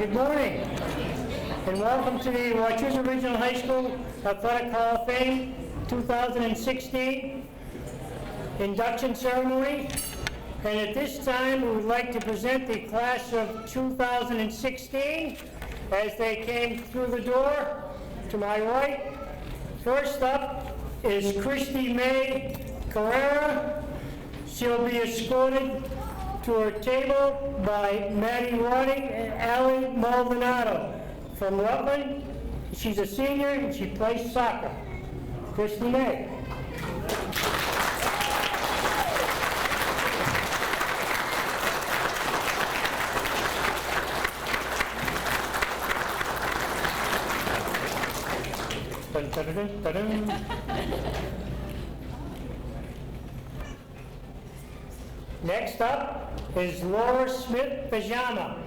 Good morning, and welcome to the Wachusett Regional High School Athletic Hall of Fame 2016 induction ceremony. And at this time, we would like to present the class of 2016 as they came through the door to my right. First up is Kristy Carreira. She'll be escorted to her table by Maddie Roddy and Allie Maldonado from Rutland. She's a senior and she plays soccer. Kristy May. Next up is Laura Smith Pajama,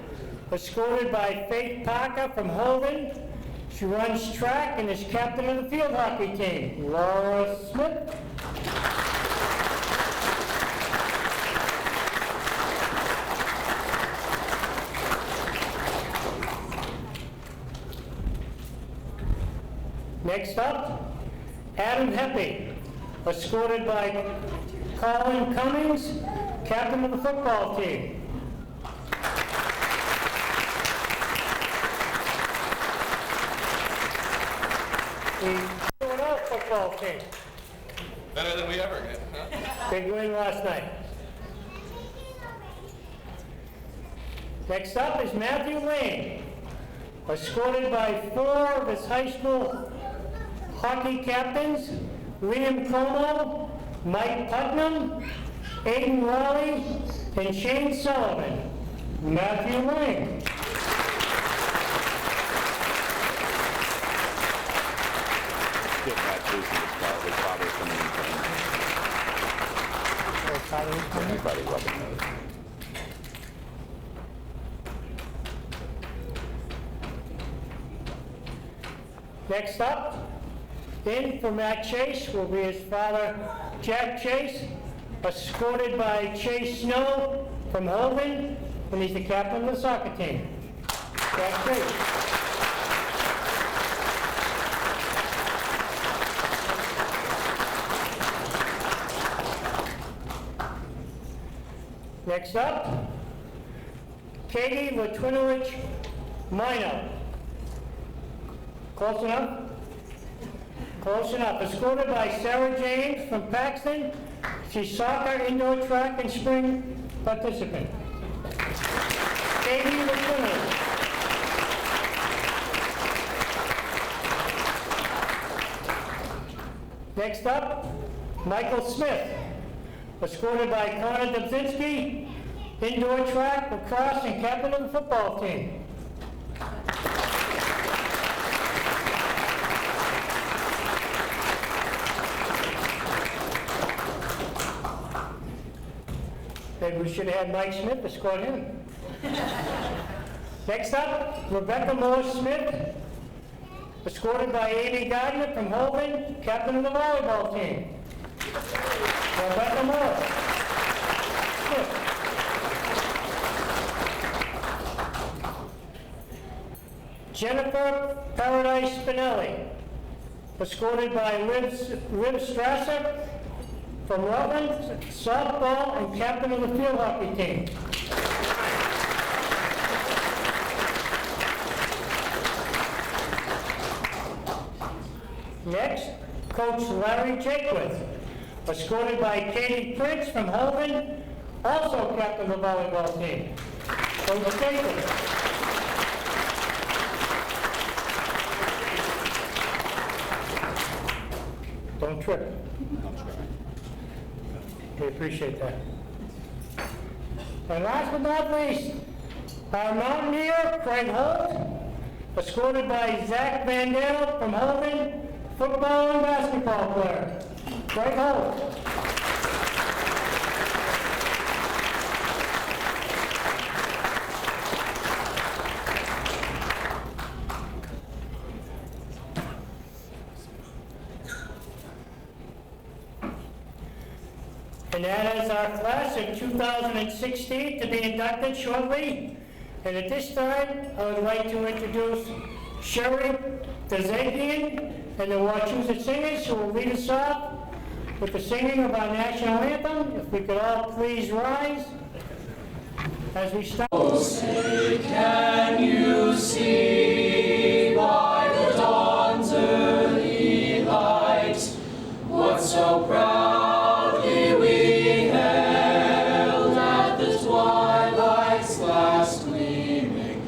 escorted by Faith Parker from Holden. She runs track and is captain of the field hockey team. Laura Smith. Next up, Adam Heppe, escorted by Colin Cummings, captain of the football team. The Philadelphia football team. Better than we ever did, huh? Big win last night. Next up is Matthew Lane, escorted by 4 of his high school hockey captains, Liam Como, Mike Putnam, Aiden Raleigh, and Shane Sullivan. Matthew Lane. Get Matt Jason to start with father coming in. Everybody rubbing those. Next up, in for Matt Chase will be his father, Jack Chase, escorted by Chase Snow from Holden, and he's the captain of the soccer team. Jack Chase. Next up, Katie Litwinovich Minor. Close enough? Close enough. Escorted by Sarah James from Paxton. She's soccer, indoor track, and spring participant. Katie Litwinovich. Next up, Michael Smith. Escorted by Connor Dobzinski, indoor track, lacrosse, and captain of the football team. Maybe we should have had Mike Smith escort him. Next up, Rebecca Moore-Smith, escorted by Amy Gardner from Holden, captain of the volleyball team. Rebecca Moore. Smith. Jennifer Paradis Spinelli, escorted by Liv Strasser from Rutland, softball, and captain of the field hockey team. Next, Coach Larry Jaquith, escorted by Katie Prince from Holden, also captain of the volleyball team. Coach Jaquith. Don't trip. We appreciate that. And last but not least, our mountaineer, Craig Holt, escorted by Zach Van Dale from Holden, football and basketball player. Craig Holt. And that is our class of 2016 to be inducted shortly. And at this time, I would like to introduce Sherry Dezegian and the Wachusett Singers, who will lead us off with the singing of our national anthem. If we could all please rise as we start. Oh, say, can you see by the dawn's early light what so proudly we hailed at the twilight's last gleaming,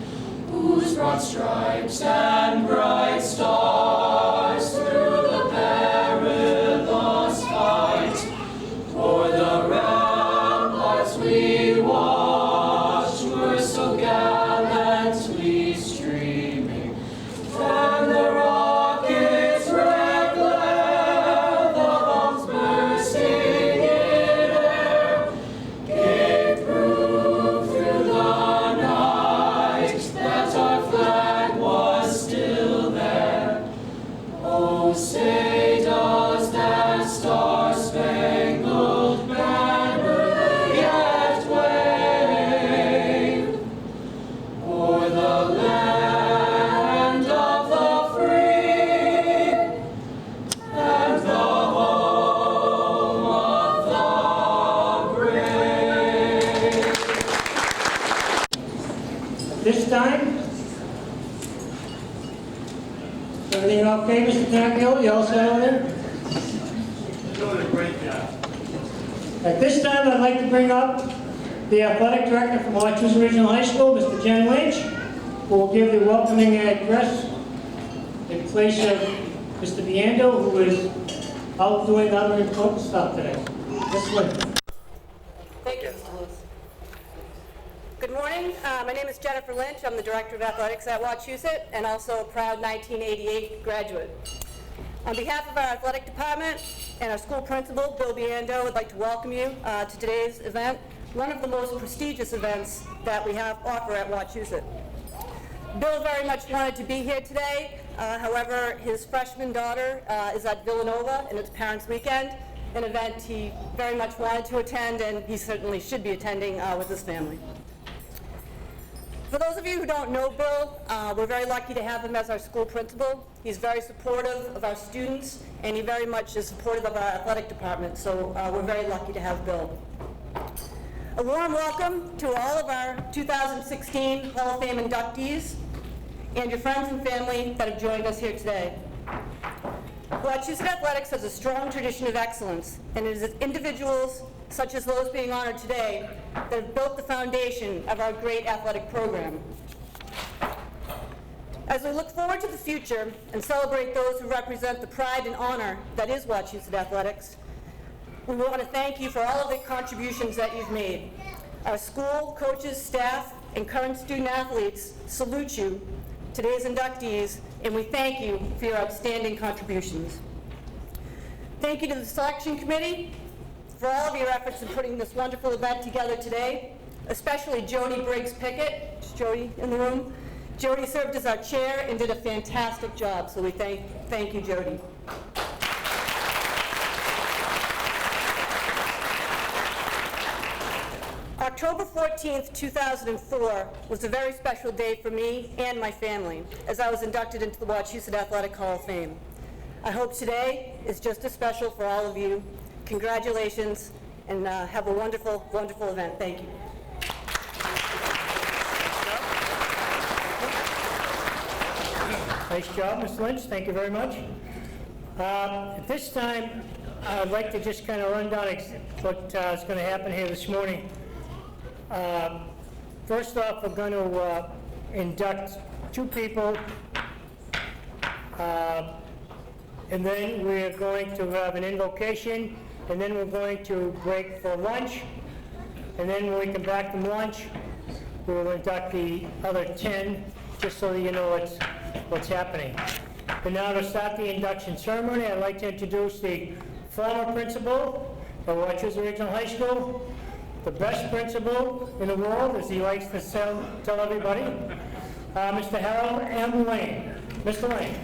whose broad stripes and bright stars through the perilous fight for the ramparts we watched were so gallantly streaming, and the rockets' red glare, the bombs bursting in air, gave proof through the night that our flag was still there. Oh, say does that star-spangled banner yet wave o'er the land of the free and the home of the brave? This time, everything okay, Mr. Tackle? You all set over there? Doing a great job. At this time, I'd like to bring up the athletic director from Wachusett Regional High School, Mr. Jen Lynch, who will give the welcoming address in place of Mr. Viando, who is out doing other important stuff today. Ms. Lynch. Thank you, Mr. Lewis. Good morning. My name is Jennifer Lynch. I'm the Director of Athletics at Wachusett and also a proud 1988 graduate. On behalf of our athletic department and our school principal, Bill Viando, I'd like to welcome you to today's event, one of the most prestigious events that we offer at Wachusett. Bill very much wanted to be here today. However, his freshman daughter is at Villanova and it's Parents' Weekend, an event he very much wanted to attend, and he certainly should be attending with his family. For those of you who don't know Bill, we're very lucky to have him as our school principal. He's very supportive of our students, and he very much is supportive of our athletic department, so we're very lucky to have Bill. A warm welcome to all of our 2016 Hall of Fame inductees and your friends and family that have joined us here today. Wachusett Athletics has a strong tradition of excellence, and it is individuals such as those being honored today that have built the foundation of our great athletic program. As we look forward to the future and celebrate those who represent the pride and honor that is Wachusett Athletics, we want to thank you for all of the contributions that you've made. Our school, coaches, staff, and current student athletes salute you, today's inductees, and we thank you for your outstanding contributions. Thank you to the selection committee for all of your efforts in putting this wonderful event together today, especially Jody Briggs-Pickett. Is Jody in the room? Jody served as our chair and did a fantastic job, so we thank you, Jody. October 14th, 2004 was a very special day for me and my family as I was inducted into the Wachusett Athletic Hall of Fame. I hope today is just as special for all of you. Congratulations, and have a wonderful, wonderful event. Thank you. Nice job, Ms. Lynch. Thank you very much. At this time, I'd like to just kind of run down what is going to happen here this morning. First off, we're going to induct two people, and then we're going to have an invocation, and then we're going to break for lunch, and then when we come back from lunch, we will induct the other 10, just so that you know what's happening. And now to start the induction ceremony, I'd like to introduce the former principal of Wachusett Regional High School, the best principal in the world, as he likes to tell everybody, Mr. Harold M. Lane. Mr. Lane.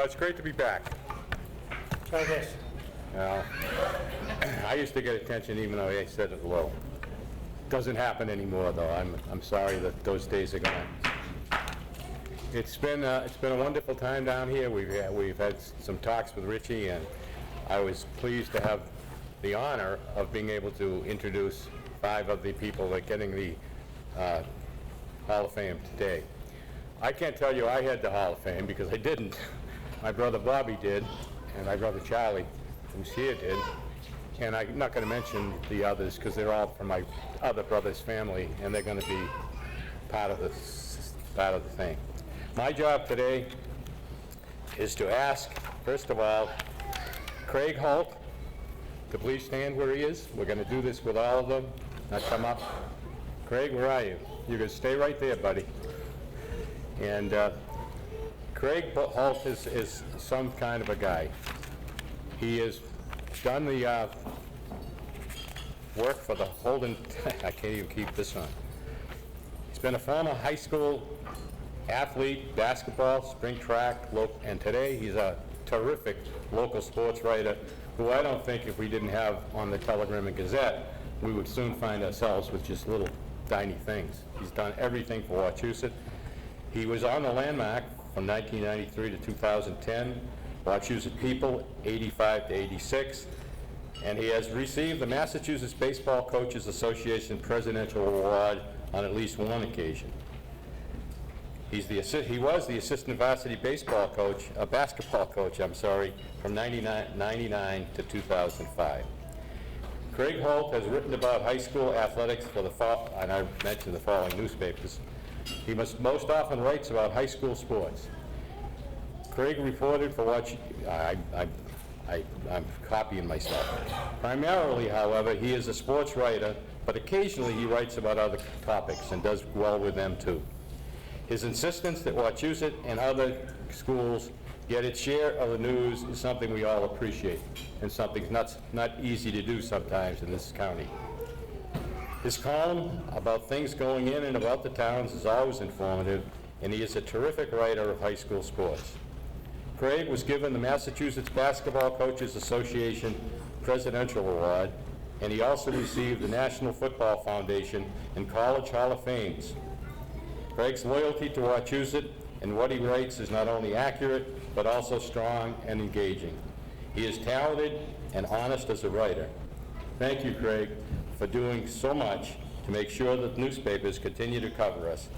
it's great to be back. Try this. Well, I used to get attention even though I said it low. Doesn't happen anymore, though. I'm sorry that those days are gone. It's been a wonderful time down here. We've had some talks with Richie, and I was pleased to have the honor of being able to introduce 5 of the people that are getting the Hall of Fame today. I can't tell you I had the Hall of Fame because I didn't. My brother Bobby did, and my brother Charlie, who's here, did. And I'm not going to mention the others because they're all from my other brother's family, and they're going to be part of the thing. My job today is to ask, first of all, Craig Holt to please stand where he is. We're going to do this with all of them. Now come up. Craig, where are you? You're going to stay right there, buddy. And Craig Holt is some kind of a guy. He has done the work for the Holden. I can't even keep this on. He's been a former high school athlete, basketball, spring track, and today he's a terrific local sports writer who I don't think if we didn't have on the Telegram and Gazette, we would soon find ourselves with just little tiny things. He's done everything for Wachusett. He was on the Landmark from 1993 to 2010, Wachusett People 85 to 86, and he has received the Massachusetts Baseball Coaches Association Presidential Award on at least one occasion. He was the assistant varsity basketball coach, from 99 to 2005. Craig Holt has written about high school athletics for and I mentioned the following newspapers. He most often writes about high school sports. Craig reported for I'm copying myself. Primarily, however, he is a sports writer, but occasionally he writes about other topics and does well with them too. His insistence that Wachusett and other schools get its share of the news is something we all appreciate, and something not easy to do sometimes in this county. His column about things going in and about the towns is always informative, and he is a terrific writer of high school sports. Craig was given the Massachusetts Basketball Coaches Association Presidential Award, and he also received the National Football Foundation and College Hall of Fames. Craig's loyalty to Wachusett and what he writes is not only accurate, but also strong and engaging. He is talented and honest as a writer. Thank you, Craig, for doing so much to make sure that newspapers continue to cover us,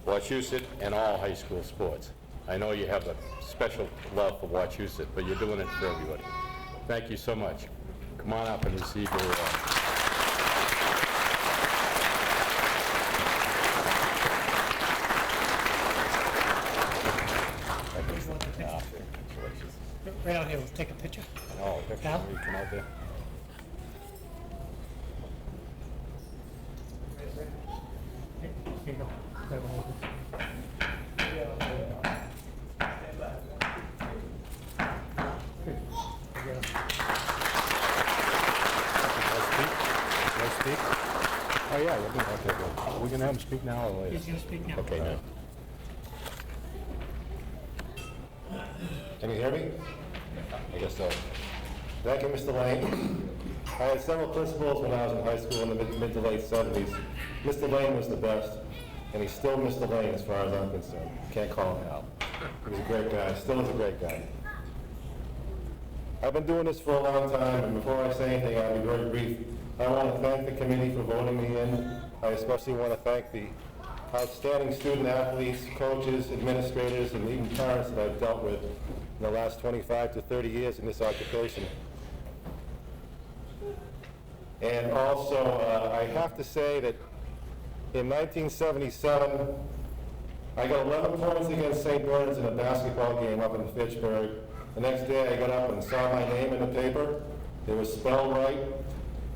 Wachusett and all high school sports. I know you have a special love for Wachusett, but you're doing it for everybody. Thank you so much. Come on up and receive your award. Right out here, we'll take a picture. Oh, okay. Now? You come out there. Here you go. Grab a hold of it. Can I speak? Oh, yeah. Okay, good. Are we going to have him speak now or later? He's going to speak now. Okay, now. Can you hear me? I guess so. Thank you, Mr. Lane. I had several principals when I was in high school in the mid to late 70s. Mr. Lane was the best, and he's still Mr. Lane as far as I'm concerned. Can't call him Al. He was a great guy, still is a great guy. I've been doing this for a long time, and before I say anything, I'll be very brief. I want to thank the committee for voting me in. I especially want to thank the outstanding student athletes, coaches, administrators, and even parents that I've dealt with in the last 25 to 30 years in this occupation. And also, I have to say that in 1977, I got 11 points against St. Bernard's in a basketball game up in Fitchburg. The next day, I got up and saw my name in the paper. It was spelled right.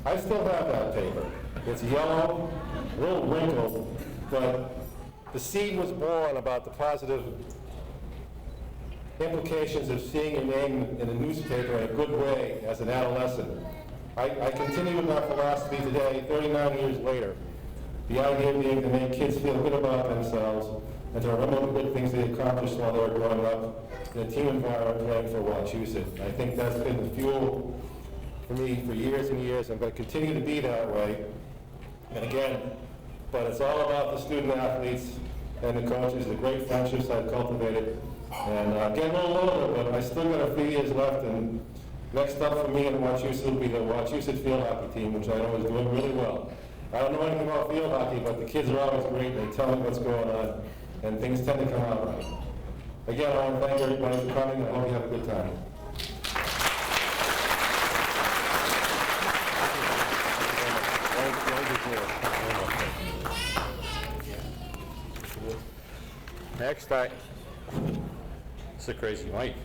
I still have that paper. It's yellow, a little wrinkled, but the seed was born about the positive implications of seeing your name in a newspaper in a good way as an adolescent. I continue with my philosophy today, 39 years later. The idea being to make kids feel good about themselves and to remember the good things they accomplished while they were growing up in a team environment playing for Wachusett. I think that's been the fuel for me for years and years. I'm going to continue to be that way. And again, but it's all about the student athletes and the coaches, the great friendships I've cultivated. And getting a little older, but I still got a few years left. And next up for me in Wachusett will be the Wachusett field hockey team, which I know is doing really well. I don't know anything about field hockey, but the kids are always great. They tell me what's going on, and things tend to come out right. Again, I want to thank everybody for coming. I hope you have a good time. Next, it's a crazy Mike.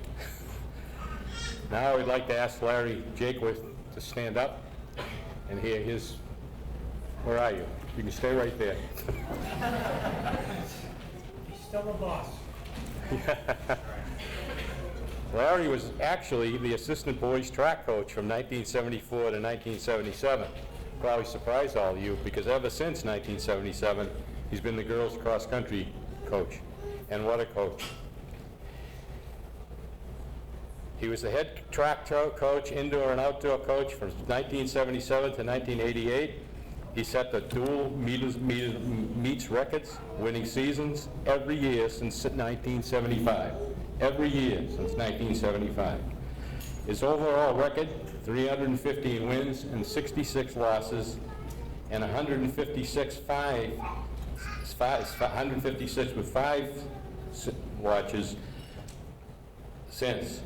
Now I would like to ask Larry Jaquith to stand up and hear his, where are you? You can stay right there. He's still the boss. Larry was actually the assistant boys track coach from 1974 to 1977. Probably surprised all of you, because ever since 1977, he's been the girls cross country coach. And what a coach. He was the head track coach, indoor and outdoor coach from 1977 to 1988. He set the dual meets records, winning seasons every year since 1975. Every year since 1975. His overall record, 315 wins and 66 losses, and 156 with 5 watches since.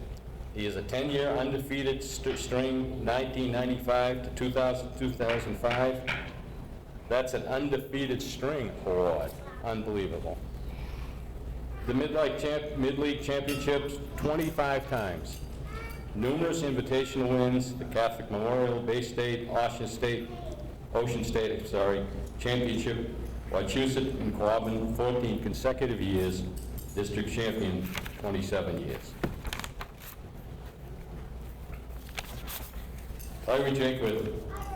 He is a 10-year undefeated string, 1995 to 2005. That's an undefeated string award. Unbelievable. The Mid-League Championships 25 times. Numerous invitational wins, the Catholic Memorial, Bay State, Ocean State, Championship, Wachusett and Quabbin 14 consecutive years, district champion 27 years. Larry Jaquith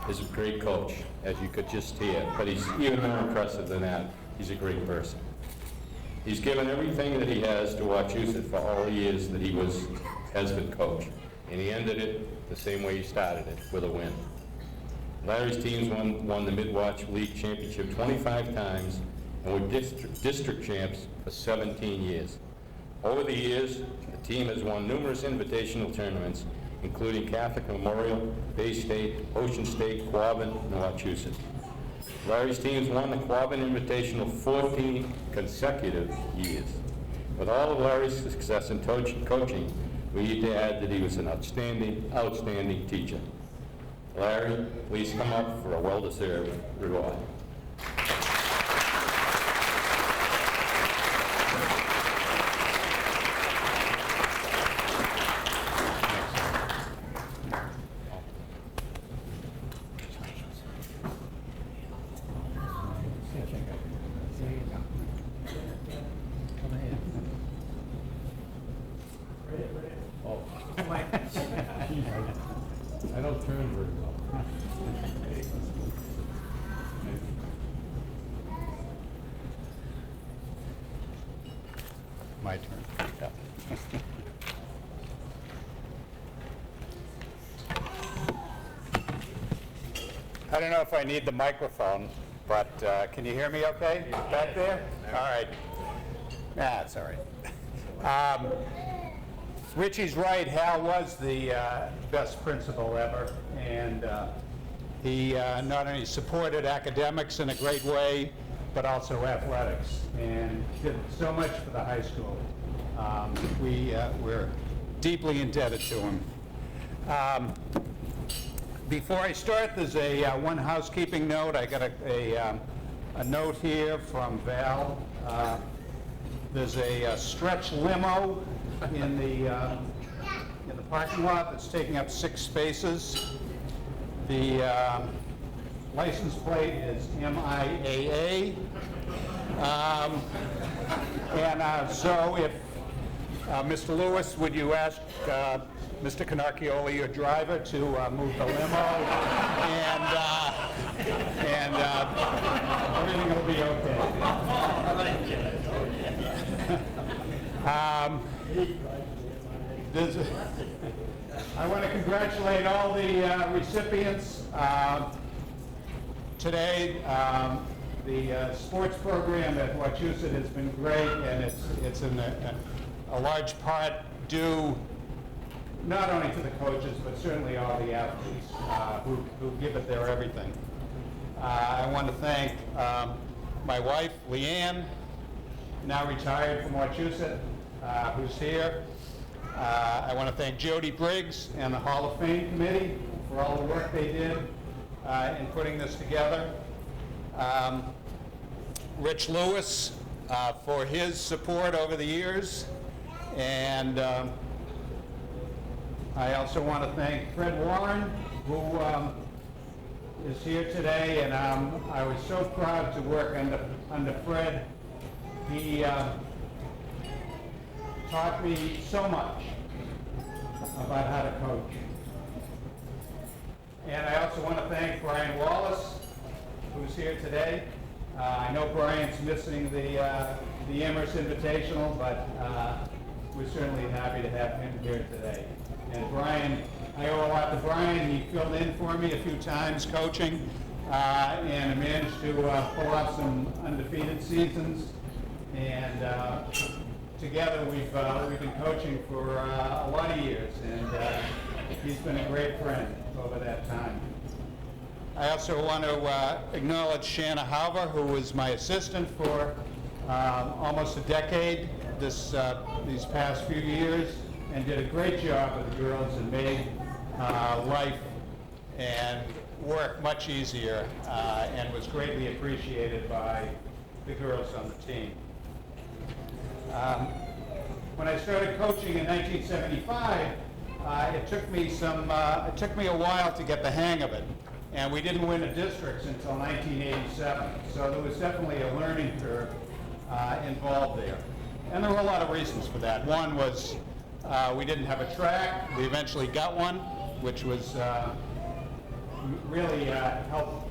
is a great coach, as you could just hear, but he's even more impressive than that. He's a great person. He's given everything that he has to Wachusett for all the years that he has been coach, and he ended it the same way he started it, with a win. Larry's teams won the Mid-Wach League Championship 25 times and were district champs for 17 years. Over the years, the team has won numerous invitational tournaments, including Catholic Memorial, Bay State, Ocean State, Quabbin, and Wachusett. Larry's teams won the Quabbin Invitational 14 consecutive years. With all of Larry's success in coaching, we need to add that he was an outstanding teacher. Larry, please come up for a well-deserved reward. I don't turn very well. My turn. Yeah. I don't know if I need the microphone, but can you hear me okay back there? All right. That's all right. Richie's right. Hal was the best principal ever, and he not only supported academics in a great way, but also athletics, and did so much for the high school. We're deeply indebted to him. Before I start, there's a one housekeeping note. I got a note here from Val. There's a stretch limo in the parking lot that's taking up 6 spaces. The license plate is MIAA. So if Mr. Lewis, would you ask Mr. Canarchioli, your driver, to move the limo, and everything will be okay. I want to congratulate all the recipients. Today, the sports program at Wachusett has been great, and it's in a large part due not only to the coaches, but certainly all the athletes who give it their everything. I want to thank my wife, Leanne, now retired from Wachusett, who's here. I want to thank Jody Briggs and the Hall of Fame Committee for all the work they did in putting this together. Rich Lewis for his support over the years. And I also want to thank Fred Warren, who is here today, and I was so proud to work under Fred. He taught me so much about how to coach. And I also want to thank Brian Wallace, who's here today. I know Brian's missing the Amherst Invitational, but we're certainly happy to have him here today. And Brian, I owe a lot to Brian. He filled in for me a few times coaching and managed to pull off some undefeated seasons. And together we've been coaching for a lot of years, and he's been a great friend over that time. I also want to acknowledge Shanna Halver, who was my assistant for almost a decade these past few years, and did a great job with the girls and made life and work much easier, and was greatly appreciated by the girls on the team. When I started coaching in 1975, it took me a while to get the hang of it, and we didn't win the districts until 1987. So there was definitely a learning curve involved there, and there were a lot of reasons for that. One was we didn't have a track. We eventually got one, which was really helped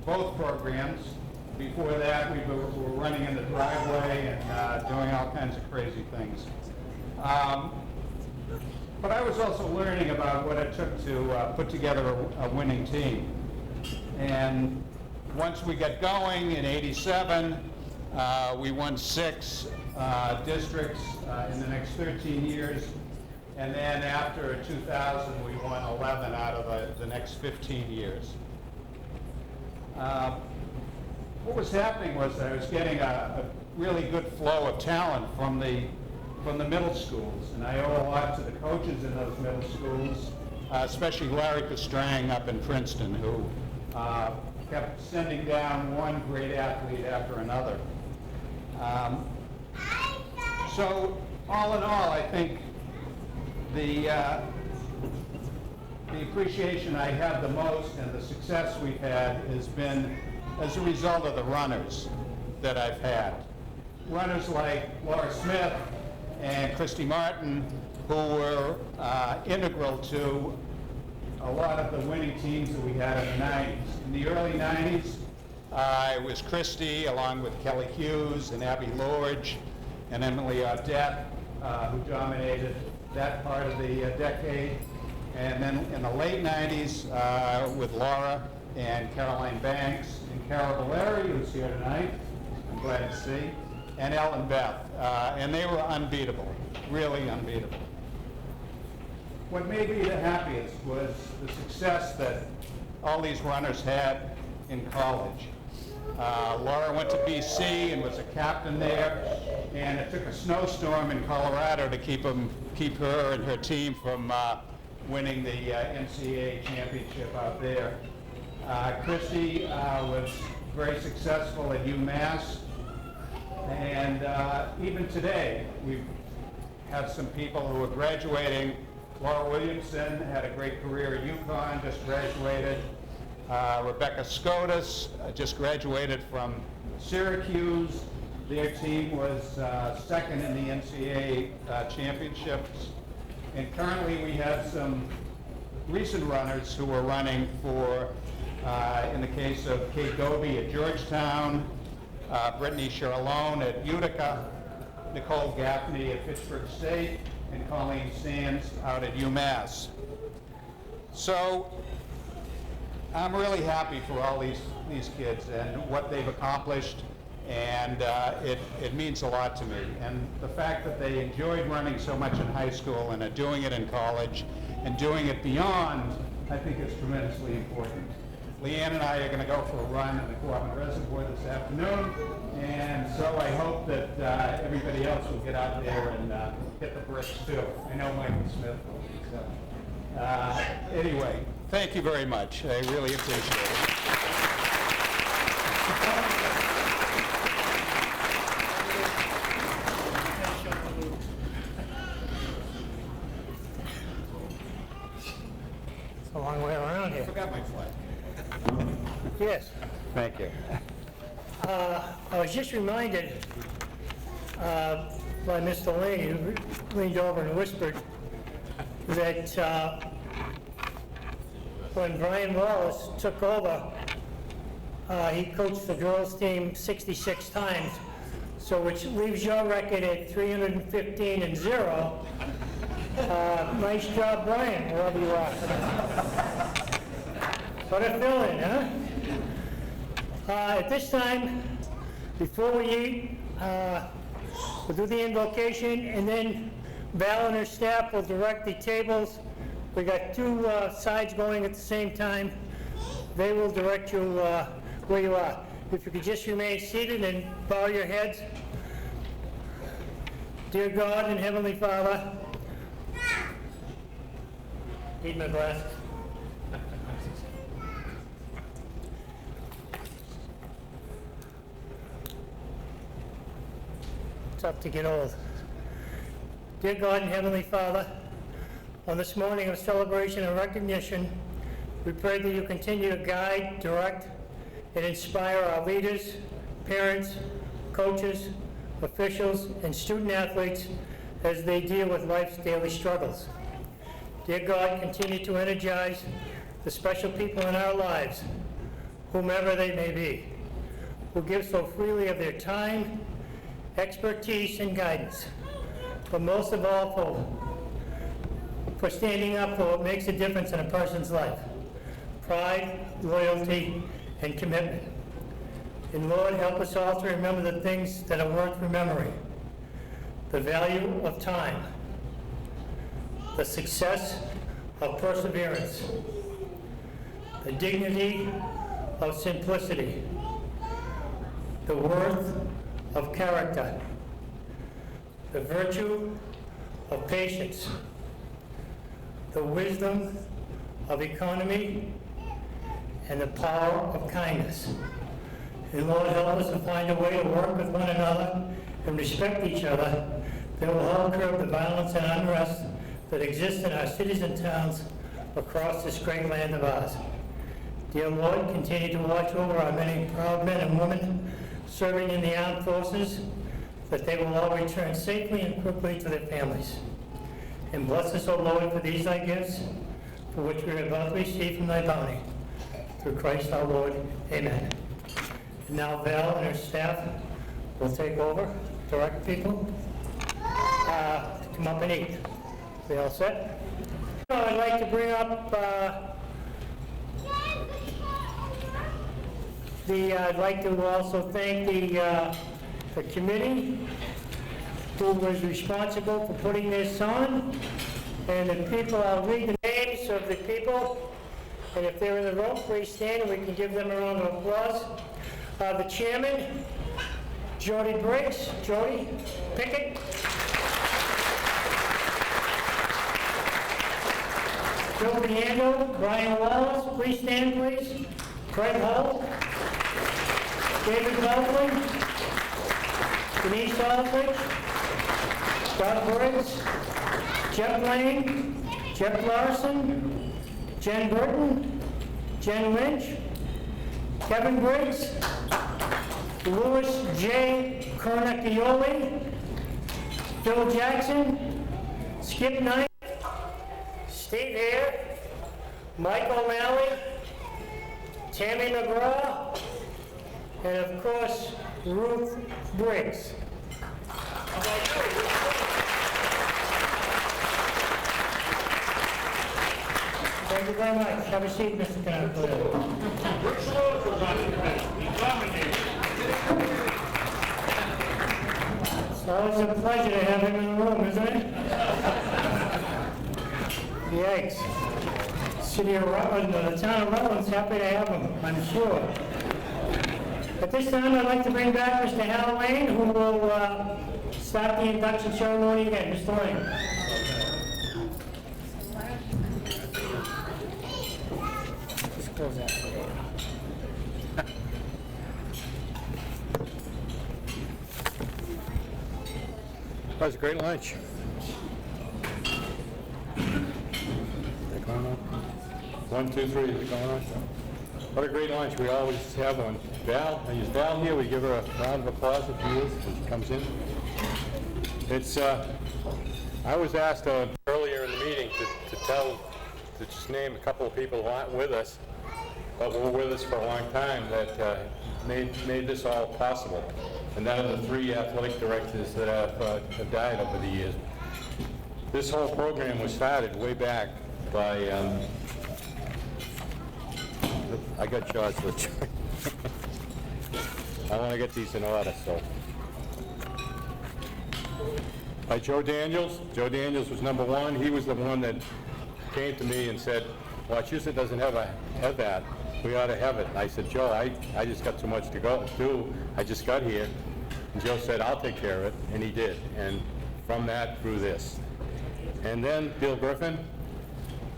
both programs. Before that, we were running in the driveway and doing all kinds of crazy things. But I was also learning about what it took to put together a winning team. And once we got going in '87, we won 6 districts in the next 13 years. And then after 2000, we won 11 out of the next 15 years. What was happening was that I was getting a really good flow of talent from the middle schools, and I owe a lot to the coaches in those middle schools, especially Larry Pastrang up in Princeton, who kept sending down one great athlete after another. So all in all, I think the appreciation I have the most and the success we've had has been as a result of the runners that I've had. Runners like Laura Smith and Kristy Martin, who were integral to a lot of the winning teams that we had in the 90s. In the early 90s, it was Kristy, along with Kelly Hughes and Abby Lorge and Emily Audette, who dominated that part of the decade. And then in the late 90s, with Laura and Caroline Banks and Carol Valeri, who's here tonight, I'm glad to see, and Ellen Beth. And they were unbeatable, really unbeatable. What made me the happiest was the success that all these runners had in college. Laura went to BC and was a captain there, and it took a snowstorm in Colorado to keep her and her team from winning the NCAA championship out there. Kristy was very successful at UMass, and even today we have some people who are graduating. Laura Williamson had a great career at UConn, just graduated. Rebecca Scotus just graduated from Syracuse. Their team was second in the NCAA championships. And currently we have some recent runners who are running for, in the case of Kate Dobie at Georgetown, Brittany Charlone at Utica, Nicole Gaffney at Pittsburgh State, and Colleen Sands out at UMass. So I'm really happy for all these kids and what they've accomplished, and it means a lot to me. And the fact that they enjoyed running so much in high school and are doing it in college and doing it beyond, I think is tremendously important. Leanne and I are going to go for a run in the Quabbin Reservoir this afternoon, and so I hope that everybody else will get out there and hit the bricks too. I know Michael Smith will. So, anyway, thank you very much. I really appreciate it. It's a long way around here. I forgot my flag. Yes. Thank you. I was just reminded by Mr. Lane, who leaned over and whispered that when Brian Wallace took over, he coached the girls' team 66 times, so which leaves your record at 315-0. Nice job, Brian, wherever you are. What a fill-in, huh? At this time, before we eat, we'll do the invocation, and then Val and her staff will direct the tables. We got two sides going at the same time. They will direct you where you are. If you could just remain seated and bow your heads. Dear God and Heavenly Father, need my glasses. Tough to get old. Dear God and Heavenly Father, on this morning of celebration and recognition, we pray that you continue to guide, direct, and inspire our leaders, parents, coaches, officials, and student athletes as they deal with life's daily struggles. Dear God, continue to energize the special people in our lives, whomever they may be, who give so freely of their time, expertise, and guidance, but most of all for standing up for what makes a difference in a person's life: pride, loyalty, and commitment. And Lord, help us all to remember the things that are worth remembering: the value of time, the success of perseverance, the dignity of simplicity, the worth of character, the virtue of patience, the wisdom of economy, and the power of kindness. And Lord, help us to find a way to work with one another and respect each other that will help curb the violence and unrest that exist in our cities and towns across this great land of ours. Dear Lord, continue to watch over our many proud men and women serving in the armed forces, that they will all return safely and quickly to their families. And bless us, O Lord, for these thy gifts, for which we are about to receive from thy bounty. Through Christ our Lord. Amen. And now Val and her staff will take over, direct people to come up and eat. We all set? I'd like to bring up I'd like to also thank the committee who was responsible for putting this on, and the people. I'll read the names of the people, and if they're in the room, please stand and we can give them a round of applause. The chairman, Jody Briggs, Jody Pickett. Joe Bianco, Brian Wallace, please stand, please. Craig Holt, David Baldwin, Denise Aldrich, Scott Briggs, Jeff Lane, Jeff Larson, Jen Burton, Jen Lynch, Kevin Briggs, Louis J. Cornacchioli, Phil Jackson, Skip Knight, Steve Hare, Mike O'Malley, Tammy McGraw, and of course, Ruth Briggs. Thank you very much. Have a seat, Mr. Carreira. Rick Schwartz was on the committee. He dominated. It's always a pleasure to have him in the room, isn't it? Yikes. City of Rutland, the town of Rutland's happy to have him, I'm sure. At this time, I'd like to bring back Mr. Hal Lane, who will start the induction ceremony again. Mr. Lane. Just close that. That was a great lunch. They're going on? 1, 2, 3, they're going on? What a great lunch. We always have one. Val, is Val here? We give her a round of applause if she is, when she comes in. It's, I was asked earlier in the meeting to just name a couple of people who aren't with us, but were with us for a long time that made this all possible. And that are the 3 athletic directors that have died over the years. This whole program was started way back by, I got George with you. I want to get these in order, so. By Joe Daniels. Joe Daniels was number 1. He was the one that came to me and said, Wachusett doesn't have that. We ought to have it. And I said, Joe, I just got too much to do. I just got here. And Joe said, I'll take care of it. And he did. And from that grew this. And then Bill Griffin,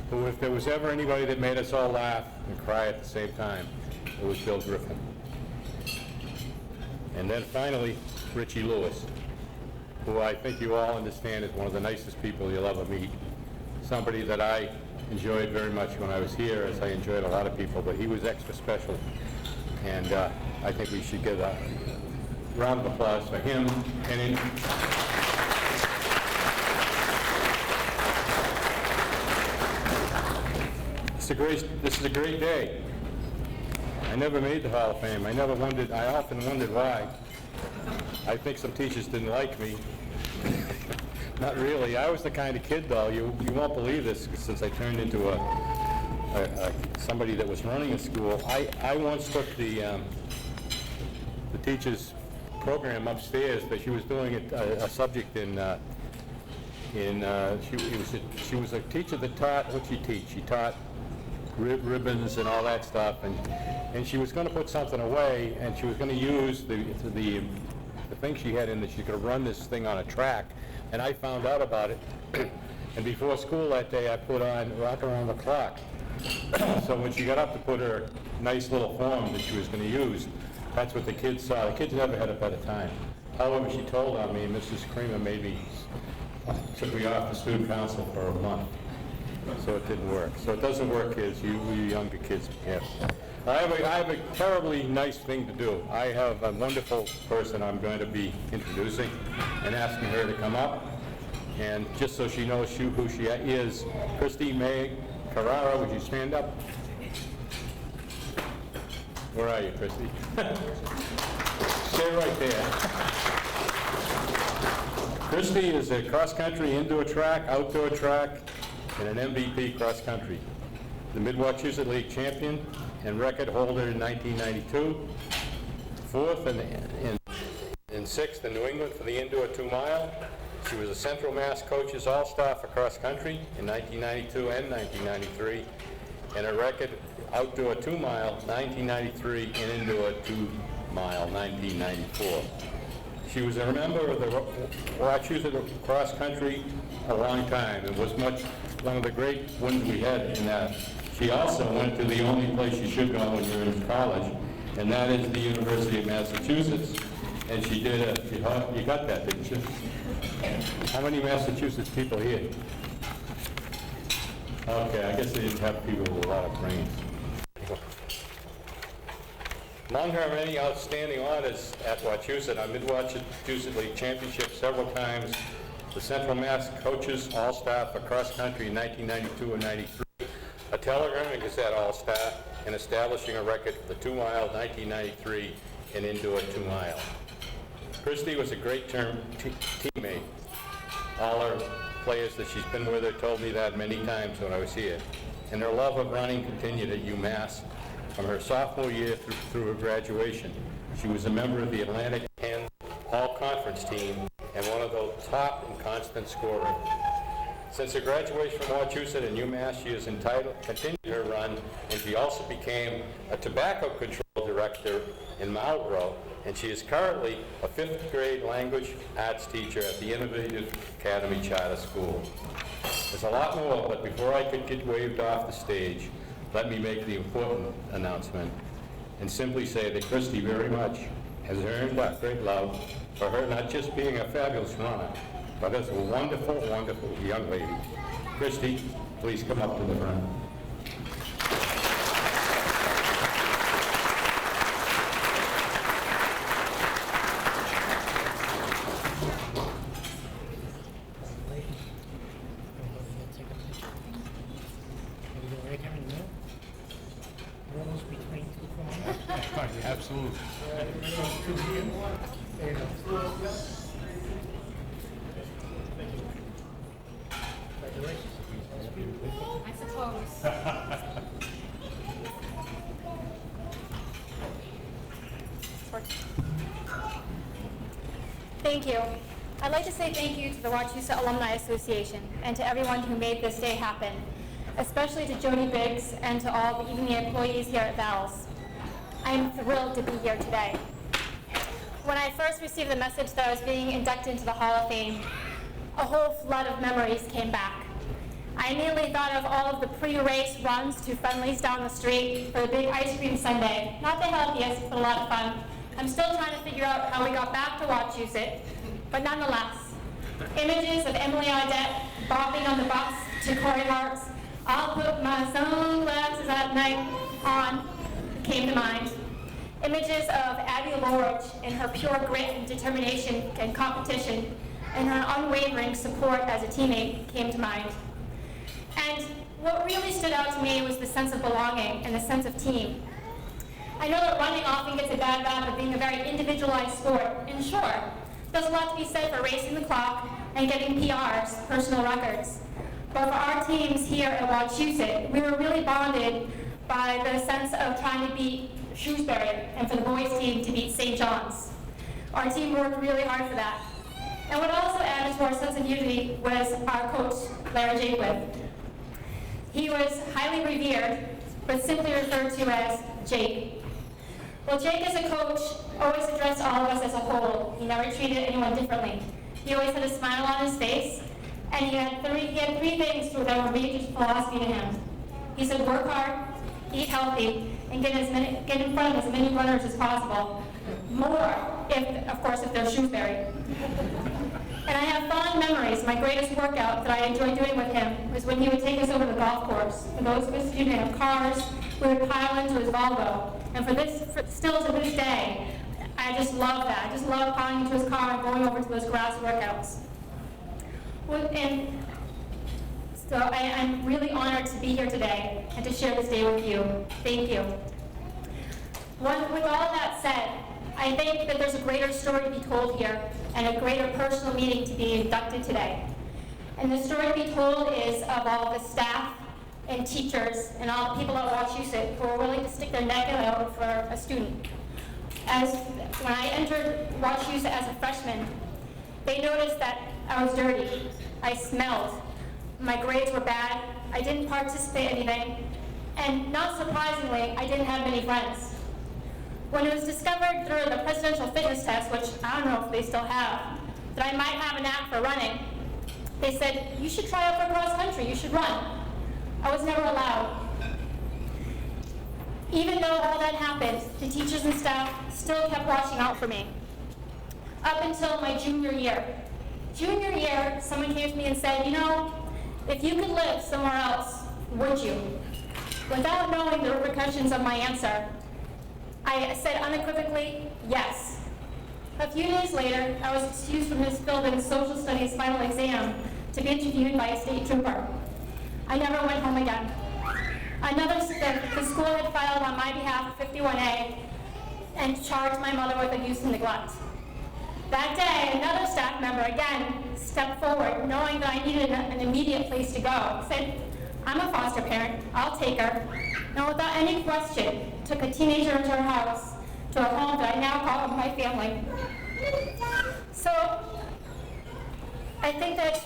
who, if there was ever anybody that made us all laugh and cry at the same time, it was Bill Griffin. And then finally, Richie Lewis, who I think you all understand is one of the nicest people you'll ever meet. Somebody that I enjoyed very much when I was here, as I enjoyed a lot of people, but he was extra special. And I think we should give a round of applause for him. And this is a great day. I never made the Hall of Fame. I often wondered why. I think some teachers didn't like me. Not really. I was the kind of kid, though, you won't believe this, since I turned into somebody that was running a school. I once took the teacher's program upstairs, but she was doing a subject she was a teacher that taught, what'd she teach? She taught ribbons and all that stuff, and she was going to put something away, and she was going to use the thing she had in that she could run this thing on a track, and I found out about it. And before school that day, I put on Rock Around the Clock. So when she got up to put her nice little form that she was going to use, that's what the kids saw. The kids never had a better time. However, she told on me, and Mrs. Creamer took me off the student council for a month. So it didn't work. So it doesn't work, kids. You younger kids, yeah. I have a terribly nice thing to do. I have a wonderful person I'm going to be introducing and asking her to come up. And just so she knows who she is, Kristy May Carreira, would you stand up? Where are you, Kristy? Stay right there. Kristy is a cross-country indoor track, outdoor track, and an MVP cross-country. The Mid-Wachusett League champion and record holder in 1992. 4th and 6th in New England for the indoor 2-mile. She was a Central Mass Coaches All-Star for cross-country in 1992 and 1993, and a record outdoor 2-mile 1993 and indoor 2-mile 1994. She was a member of the Wachusett cross country a long time. It was one of the great ones we had in that. She also went to the only place you should go when you're in college, and that is the University of Massachusetts. And she did you got that, didn't you? How many Massachusetts people here? Okay, I guess they didn't have people with a lot of brains. Among her many outstanding honors at Wachusett, our Mid-Wachusett League Championship several times, the Central Mass Coaches All-Star for Cross Country in 1992 and 93, a Telegram and Gazette All-Star, and establishing a record for the 2-mile 1993 and indoor 2-mile. Kristy was a great teammate. All our players that she's been with her told me that many times when I was here. And her love of running continued at UMass from her sophomore year through her graduation. She was a member of the Atlantic 10 All-Conference team and one of the top and constant scorers. Since her graduation from Wachusett and UMass, she has continued her run, and she also became a tobacco control director in Marlborough, and she is currently a 5th grade language arts teacher at the Innovative Academy Charter School. There's a lot more, but before I could get waved off the stage, let me make the important announcement and simply say that Kristy very much has earned that great love for her not just being a fabulous runner, but as a wonderful, wonderful young lady. Kristy, please come up to the front. Absolutely. I suppose. Thank you. I'd like to say thank you to the Wachusett Alumni Association and to everyone who made this day happen, especially to Jody Biggs and to even the employees here at Val's. I am thrilled to be here today. When I first received the message that I was being inducted into the Hall of Fame, a whole flood of memories came back. I immediately thought of all of the pre-race runs to Friendly's down the street for the big ice cream sundae. Not the healthiest, but a lot of fun. I'm still trying to figure out how we got back to Wachusett, but nonetheless, images of Emily Audette bopping on the bus to Corey Hart's "I'll put my sunglasses at night" on came to mind. Images of Abby Lorich and her pure grit and determination and competition and her unwavering support as a teammate came to mind. And what really stood out to me was the sense of belonging and the sense of team. I know that running often gets a bad rap of being a very individualized sport, and sure, there's a lot to be said for racing the clock and getting PRs, personal records. But for our teams here at Wachusett, we were really bonded by the sense of trying to beat Shrewsbury and for the boys team to beat St. John's. Our team worked really hard for that. And what also added to our sense of unity was our coach, Larry Jaquith. He was highly revered, but simply referred to as Jake. Well, Jake as a coach always addressed all of us as a whole. He never treated anyone differently. He always had a smile on his face, and he had three things that were major philosophy to him. He said, work hard, eat healthy, and get in front of as many runners as possible. More, if they're Shrewsbury. And I have fond memories. My greatest workout that I enjoyed doing with him was when he would take us over the golf course. For those of us who didn't have cars, we would pile into his Volvo. And still to this day, I just love that. I just love piling into his car and going over to those grass workouts. And so I'm really honored to be here today and to share this day with you. Thank you. With all that said, I think that there's a greater story to be told here and a greater personal meaning to be inducted today. And the story to be told is of all the staff and teachers and all the people at Wachusett who are willing to stick their neck out for a student. When I entered Wachusett as a freshman, they noticed that I was dirty, I smelled, my grades were bad, I didn't participate in anything, and not surprisingly, I didn't have many friends. When it was discovered through the presidential fitness test, which I don't know if they still have, that I might have a knack for running, they said, you should try out for cross country, you should run. I was never allowed. Even though all that happened, the teachers and staff still kept watching out for me. Up until my junior year. Junior year, someone came to me and said, you know, if you could live somewhere else, would you? Without knowing the repercussions of my answer, I said unequivocally, yes. A few days later, I was excused from Ms. Philbin's social studies final exam to be interviewed by a state trooper. I never went home again. The school had filed on my behalf a 51A and charged my mother with abuse and neglect. That day, another staff member again stepped forward, knowing that I needed an immediate place to go. Said, I'm a foster parent, I'll take her. And without any question, took a teenager into her house, to a home that I now call my family. So, I think that,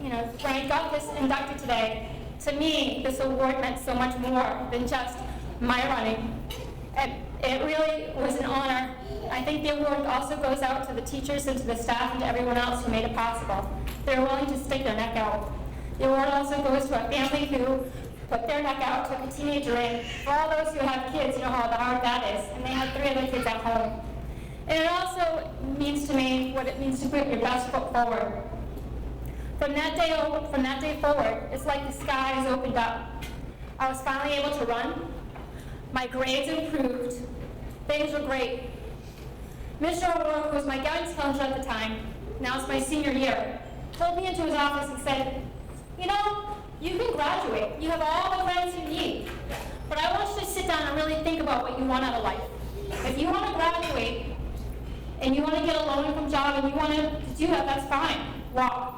when I got this inducted today, to me, this award meant so much more than just my running. It really was an honor. I think the award also goes out to the teachers and to the staff and to everyone else who made it possible. They were willing to stick their neck out. The award also goes to a family who put their neck out, took a teenager in. For all those who have kids, you know how hard that is, and they had 3 other kids at home. And it also means to me what it means to put your best foot forward. From that day forward, it's like the skies opened up. I was finally able to run. My grades improved. Things were great. Mr. O'Rourke, who was my guidance counselor at the time, now it's my senior year, pulled me into his office and said, you can graduate. You have all the credits you need. But I want you to sit down and really think about what you want out of life. If you want to graduate and you want to get a low-income job and you want to do that, that's fine. Walk.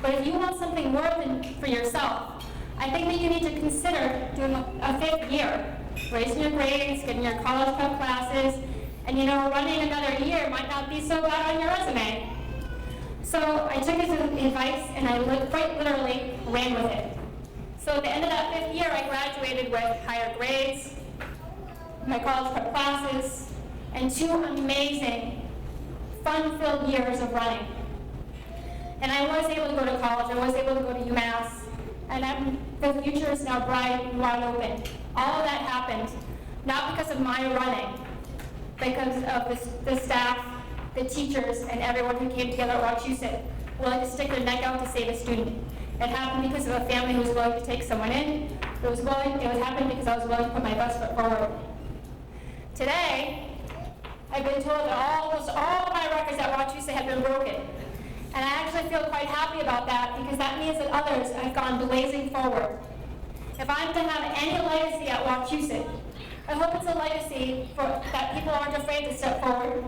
But if you want something more than for yourself, I think that you need to consider doing a 5th year, raising your grades, getting your college prep classes, and running another year might not be so bad on your resume. So I took his advice and I quite literally ran with it. So at the end of that 5th year, I graduated with higher grades, my college prep classes, and 2 amazing, fun-filled years of running. And I was able to go to college, I was able to go to UMass, and the future is now bright and wide open. All of that happened, not because of my running, because of the staff, the teachers, and everyone who came together at Wachusett, willing to stick their neck out to save a student. It happened because of a family who was willing to take someone in. It was happening because I was willing to put my best foot forward. Today, I've been told that almost all of my records at Wachusett have been broken. And I actually feel quite happy about that because that means that others have gone blazing forward. If I'm to have any legacy at Wachusett, I hope it's a legacy that people aren't afraid to step forward,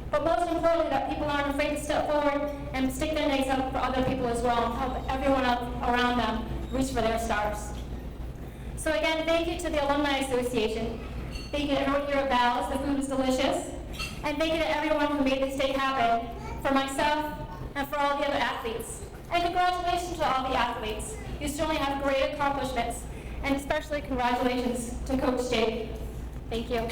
but most importantly, that people aren't afraid to step forward and stick their necks out for other people as well and help everyone else around them reach for their stars. So again, thank you to the Alumni Association. Thank you to everyone here at Val's, the food was delicious. And thank you to everyone who made this day happen, for myself and for all the other athletes. And congratulations to all the athletes. You certainly have great accomplishments, and especially congratulations to Coach Jake. Thank you.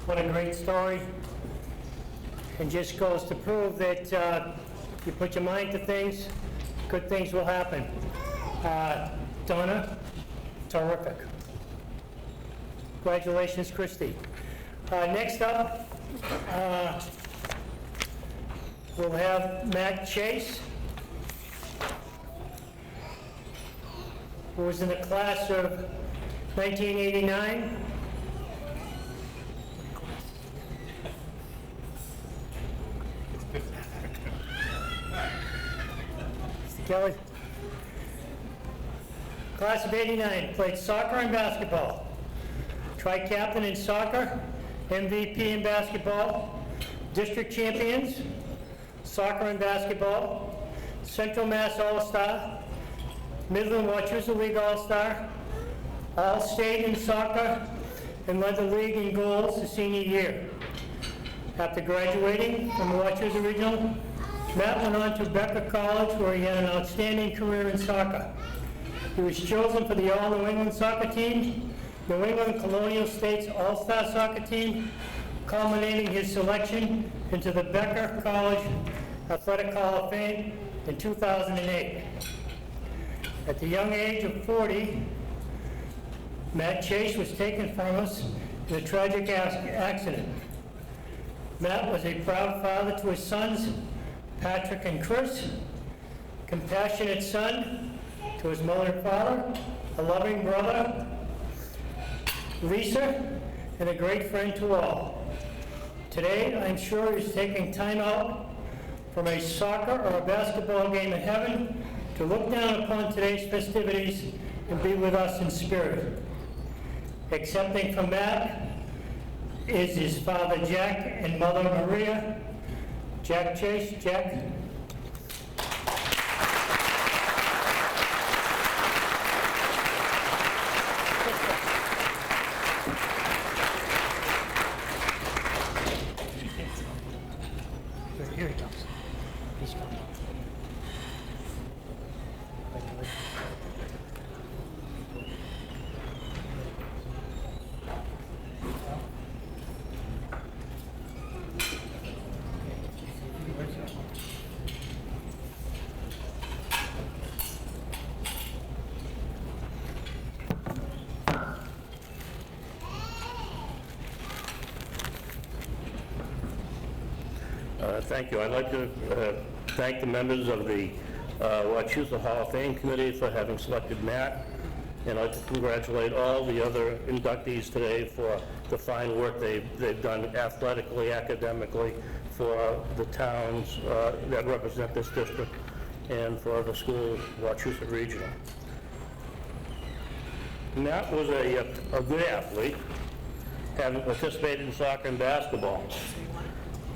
What a great story. And just goes to prove that you put your mind to things, good things will happen. Donna, terrific. Congratulations, Kristy. Next up, we'll have Matt Chase, who was in the class of 1989. Kelly. Class of 89, played soccer and basketball. Tri-captain in soccer, MVP in basketball, district champions, soccer and basketball, Central Mass All-Star, Midland Wachusett League All-Star, All-State in soccer, and led the league in goals the senior year. After graduating from Wachusett Regional, Matt went on to Becker College, where he had an outstanding career in soccer. He was chosen for the All-New England soccer team, New England Colonial States All-Star soccer team, culminating his selection into the Becker College Athletic Hall of Fame in 2008. At the young age of 40, Matt Chase was taken from us in a tragic accident. Matt was a proud father to his sons, Patrick and Chris, compassionate son, to his mother and father, a loving brother, Lisa, and a great friend to all. Today, I'm sure he's taking time out from a soccer or a basketball game in heaven to look down upon today's festivities and be with us in spirit. Accepting from Matt is his father Jack and mother Maria. Jack Chase, Jack. Here he comes. He's coming. Thank you. I'd like to thank the members of the Wachusett Hall of Fame Committee for having selected Matt, and I'd like to congratulate all the other inductees today for the fine work they've done athletically, academically, for the towns that represent this district, and for the school, Wachusett Regional. Matt was a good athlete, having participated in soccer and basketball.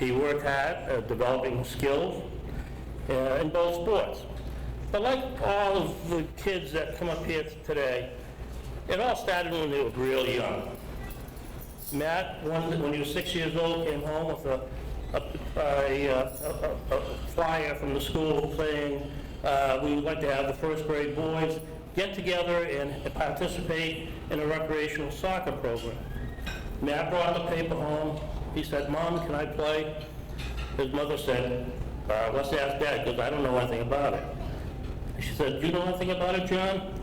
He worked hard at developing skills in both sports. But like all of the kids that come up here today, it all started when they were real young. Matt, when he was 6 years old, came home with a flyer from the school saying we would like to have the first grade boys get together and participate in a recreational soccer program. Matt brought the paper home. He said, "Mom, can I play?" His mother said, "Let's ask Dad, because I don't know anything about it." She said, "Do you know anything about it, John?"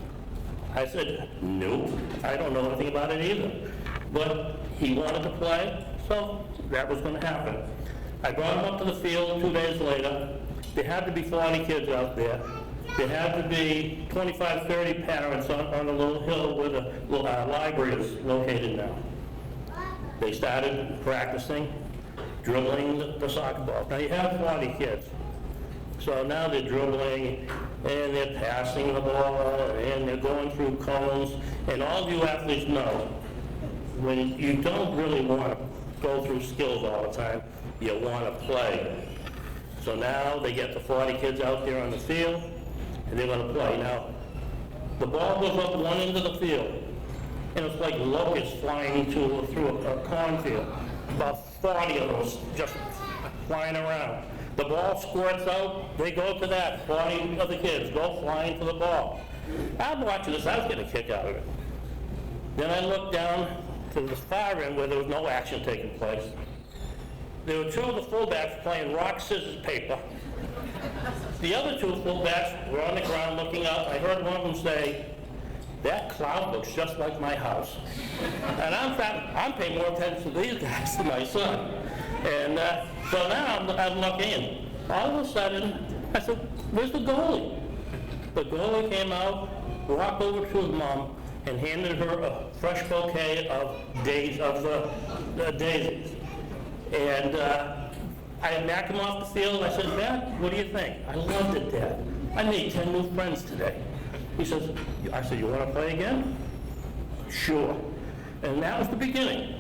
I said, "No, I don't know anything about it either." But he wanted to play, so that was going to happen. I brought him up to the field 2 days later. There had to be 40 kids out there. There had to be 25, 30 parents on a little hill where the library is located now. They started practicing, dribbling the soccer ball. Now you have 40 kids. So now they're dribbling, and they're passing the ball, and they're going through cones. And all you athletes know, when you don't really want to go through skills all the time, you want to play. So now they get the 40 kids out there on the field, and they're going to play. Now, the ball goes up one end of the field, and it's like locusts flying through a cornfield. About 40 of those just flying around. The ball squirts out, they go to that. 40 of the kids go flying to the ball. I'm watching this, I was getting a kick out of it. Then I looked down to the far end where there was no action taking place. There were two of the fullbacks playing rock, scissors, paper. The other two fullbacks were on the ground looking up. I heard one of them say, "That cloud looks just like my house." And I'm paying more attention to these guys than my son. And so now I'm looking, and all of a sudden, I said, "Where's the goalie?" The goalie came out, walked over to his mom, and handed her a fresh bouquet of daisies. And I knocked him off the field. I said, "Matt, what do you think?" "I loved it, Dad. I made 10 new friends today." He says, I said, "You want to play again?" "Sure." And that was the beginning.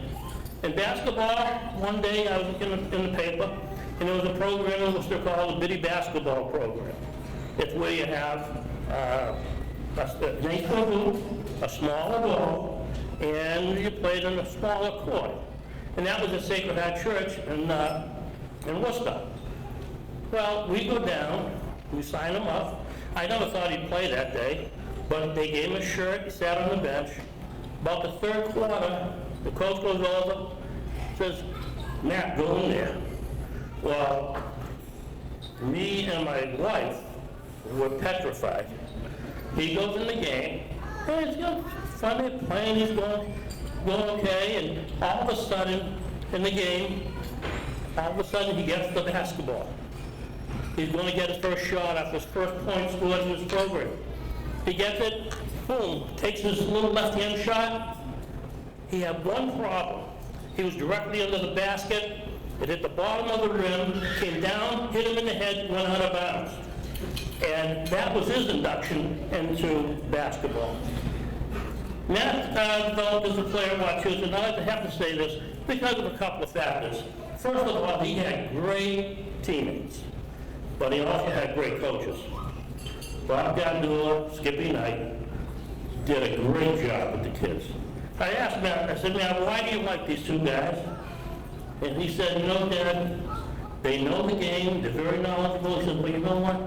In basketball, one day I was looking in the paper, and there was a program which they're called the Biddy Basketball Program. It's where you have an 8-foot hoop, a smaller ball, and you played on a smaller court. And that was at Sacred Heart Church in Worcester. Well, we go down, we sign him up. I never thought he'd play that day, but they gave him a shirt, he sat on the bench. About the third quarter, the coach goes over, says, "Matt, go in there." Well, me and my wife were petrified. He goes in the game, and he's funny playing, he's going okay, and all of a sudden, in the game, all of a sudden he gets the basketball. He's going to get his first shot after his first point scored in his program. He gets it, boom, takes his little left-hand shot. He had one problem. He was directly under the basket. It hit the bottom of the rim, came down, hit him in the head, went out of bounds. And that was his induction into basketball. Matt developed as a player at Wachusett, and I have to say this because of a couple of factors. First of all, he had great teammates, but he also had great coaches. Bob Gandula, Skippy Knight, did a great job with the kids. I asked Matt, I said, Matt, why do you like these two guys? And he said, you know, Dad, they know the game, they're very knowledgeable. He said, but you know what?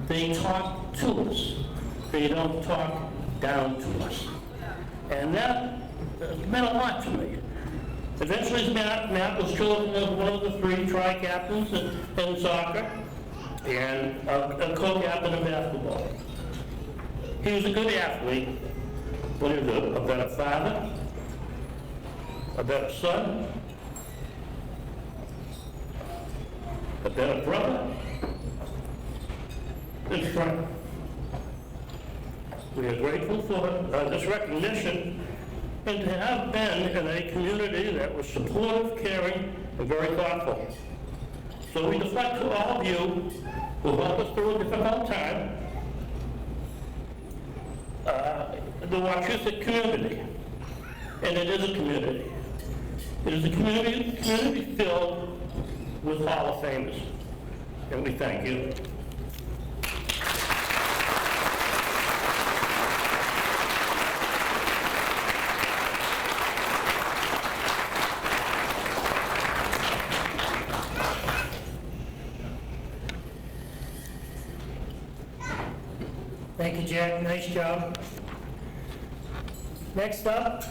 They talk to us. They don't talk down to us. And that meant a lot to me. Eventually, Matt was chosen as one of the 3 tri-captains in soccer and a co-captain in basketball. He was a good athlete, but he was a better father, a better son, a better brother, and friend. We are grateful for this recognition and to have been in a community that was supportive, caring, and very thoughtful. So we reflect to all of you who helped us through a difficult time, the Wachusett community. And it is a community. It is a community filled with Hall of Famers. And we thank you. Thank you, Jack. Nice job. Next up,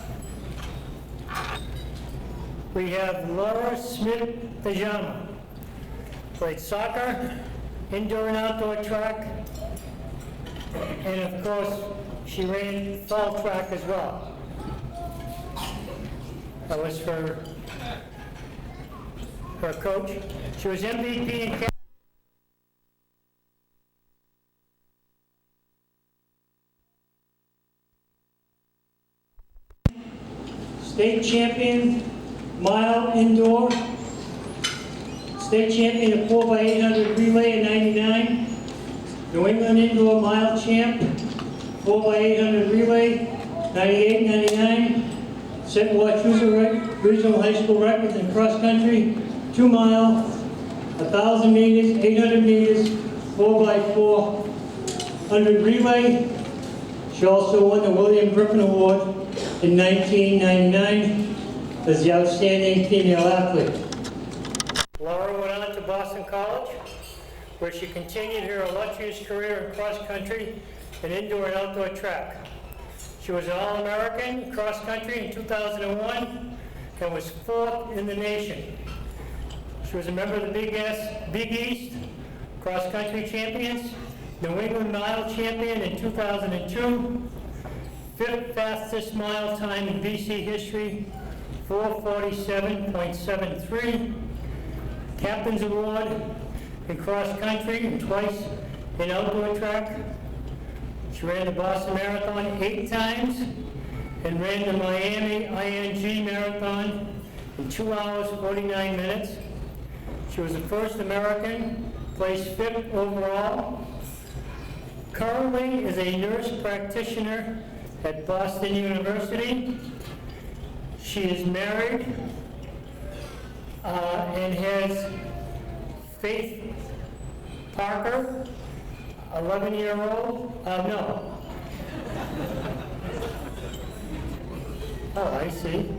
we have Laura Smith-Pajama. Played soccer, indoor and outdoor track, and of course, she ran fall track as well. That was for her coach. She was MVP in state champion, mile indoor, state champion of 4x800 relay in '99, New England indoor mile champ, 4x800 relay, 98-99, set Wachusett regional high school records in cross country, 2 mile, 1,000 meters, 800 meters, 4x400 relay. She also won the William Griffin Award in 1999 as the outstanding female athlete. Laura went on to Boston College, where she continued her illustrious career in cross country and indoor and outdoor track. She was an All-American cross country in 2001 and was 4th in the nation. She was a member of the Big East cross country champions, New England mile champion in 2002, 5th fastest mile time in BC history, 4:47.73. Captain's Award in cross country and twice in outdoor track. She ran the Boston Marathon 8 times and ran the Miami ING Marathon in 2 hours, 49 minutes. She was the first American, placed 5th overall. Currently is a nurse practitioner at Boston University. She is married and has Faith Parker, 11-year-old. No. Oh, I see.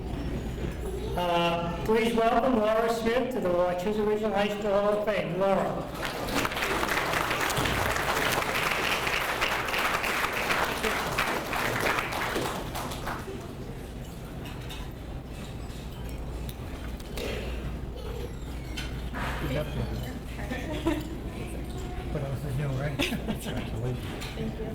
Please welcome Laura Smith to the Wachusett Regional High School Hall of Fame. Laura. What else is new, right? Thank you.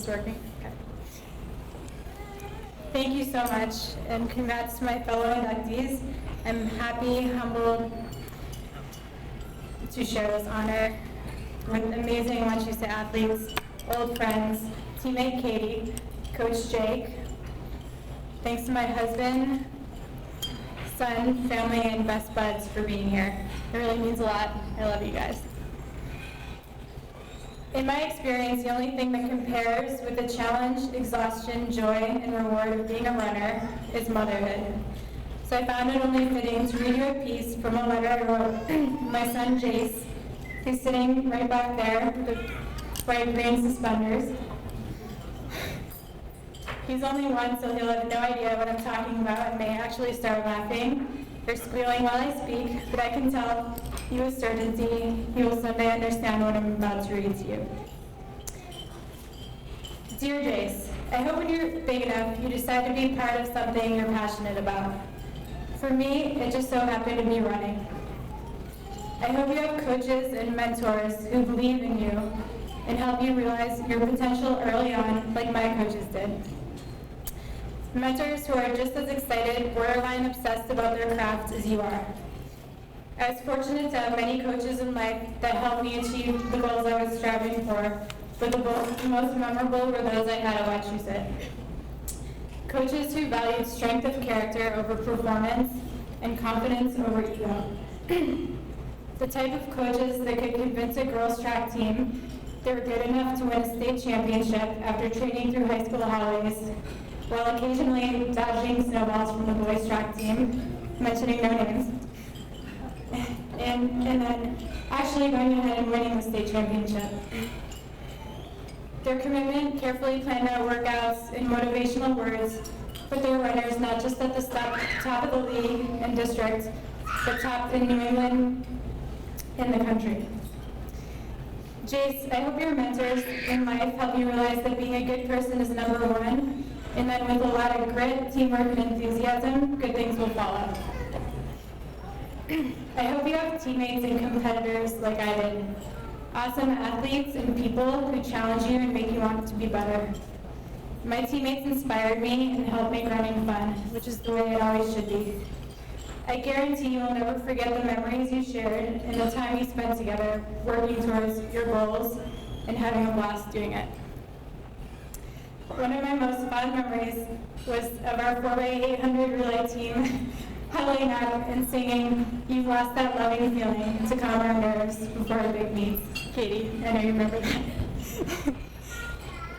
this working? Okay. Thank you so much, and congrats to my fellow inductees. I'm happy, humbled to share this honor with amazing WRHS athletes, old friends, teammate Katie, Coach Jake. Thanks to my husband, son, family, and best buds for being here. It really means a lot. I love you guys. In my experience, the only thing that compares with the challenge, exhaustion, joy, and reward of being a runner is motherhood. So I found it only fitting to read you a piece from a letter I wrote to my son Jace, who's sitting right back there with the bright green suspenders. He's only one, so he'll have no idea what I'm talking about and may actually start laughing or squealing while I speak, but I can tell you with certainty he will someday understand what I'm about to read to you. Dear Jace, I hope when you're big enough, you decide to be part of something you're passionate about. For me, it just so happened to be running. I hope you have coaches and mentors who believe in you and help you realize your potential early on, like my coaches did. Mentors who are just as excited, borderline obsessed about their craft as you are. I was fortunate to have many coaches in life that helped me achieve the goals I was striving for, but the most memorable were those I had at WRHS. Coaches who valued strength of character over performance and confidence over ego. The type of coaches that could convince a girls' track team they were good enough to win a state championship after training through high school holidays, while occasionally dodging snowballs from the boys' track team, mentioning no names, and then actually going ahead and winning the state championship. Their commitment, carefully planned out workouts, and motivational words put their runners not just at the top of the league and district, but top in New England and the country. Jace, I hope your mentors in life help you realize that being a good person is number one, and then with a lot of grit, teamwork, and enthusiasm, good things will follow. I hope you have teammates and competitors like I did. Awesome athletes and people who challenge you and make you want to be better. My teammates inspired me and helped make running fun, which is the way it always should be. I guarantee you will never forget the memories you shared and the time you spent together working towards your goals and having a blast doing it. One of my most fond memories was of our 4x800 relay team huddling up and singing "You've Lost That Loving Feeling" to calm our nerves before our big meets. Katie, I know you remember that.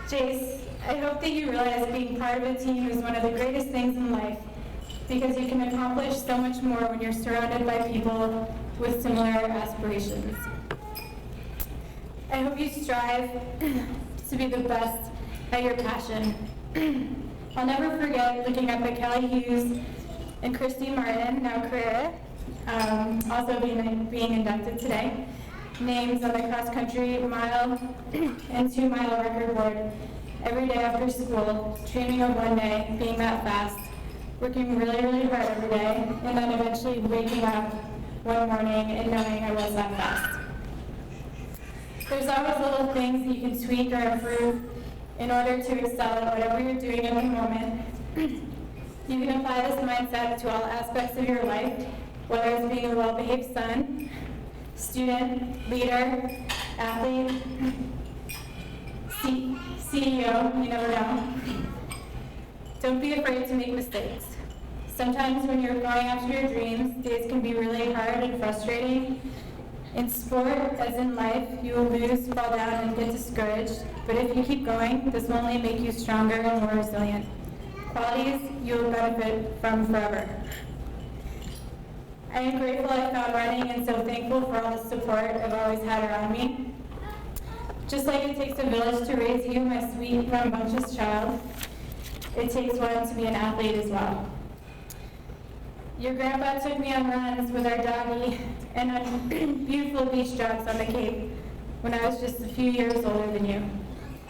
Jace, I hope that you realize being part of a team is one of the greatest things in life, because you can accomplish so much more when you're surrounded by people with similar aspirations. I hope you strive to be the best at your passion. I'll never forget looking up at Kelly Hughes and Kristy Martin, now Carreira, also being inducted today, names on the cross-country mile and 2-mile record board every day after school, dreaming of one day being that fast, working really, really hard every day, and then eventually waking up one morning and knowing I was that fast. There's always little things that you can tweak or improve in order to excel at whatever you're doing at the moment. You can apply this mindset to all aspects of your life, whether it's being a well-behaved son, student, leader, athlete, CEO, you never know. Don't be afraid to make mistakes. Sometimes when you're going after your dreams, days can be really hard and frustrating. In sport, as in life, you will lose, fall down, and get discouraged. But if you keep going, this will only make you stronger and more resilient. Qualities you will benefit from forever. I am grateful I found running and so thankful for all the support I've always had around me. Just like it takes a village to raise you, my sweet, rambunctious child, it takes one to be an athlete as well. Your grandpa took me on runs with our doggy and on beautiful beach jogs on the Cape when I was just a few years older than you.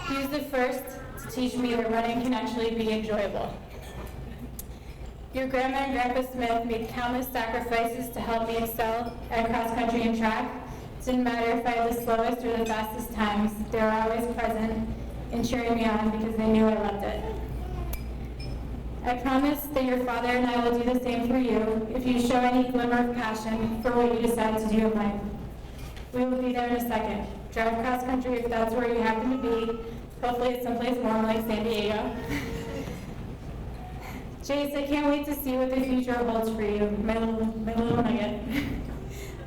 He was the first to teach me that running can actually be enjoyable. Your grandma and Grandpa Smith made countless sacrifices to help me excel at cross country and track. It didn't matter if I had the slowest or the fastest times, they were always present and cheering me on because they knew I loved it. I promise that your father and I will do the same for you if you show any glimmer of passion for what you decide to do in life. We will be there in a second. Drive cross country if that's where you happen to be. Hopefully it's someplace warm like San Diego. Jace, I can't wait to see what the future holds for you, my little nugget.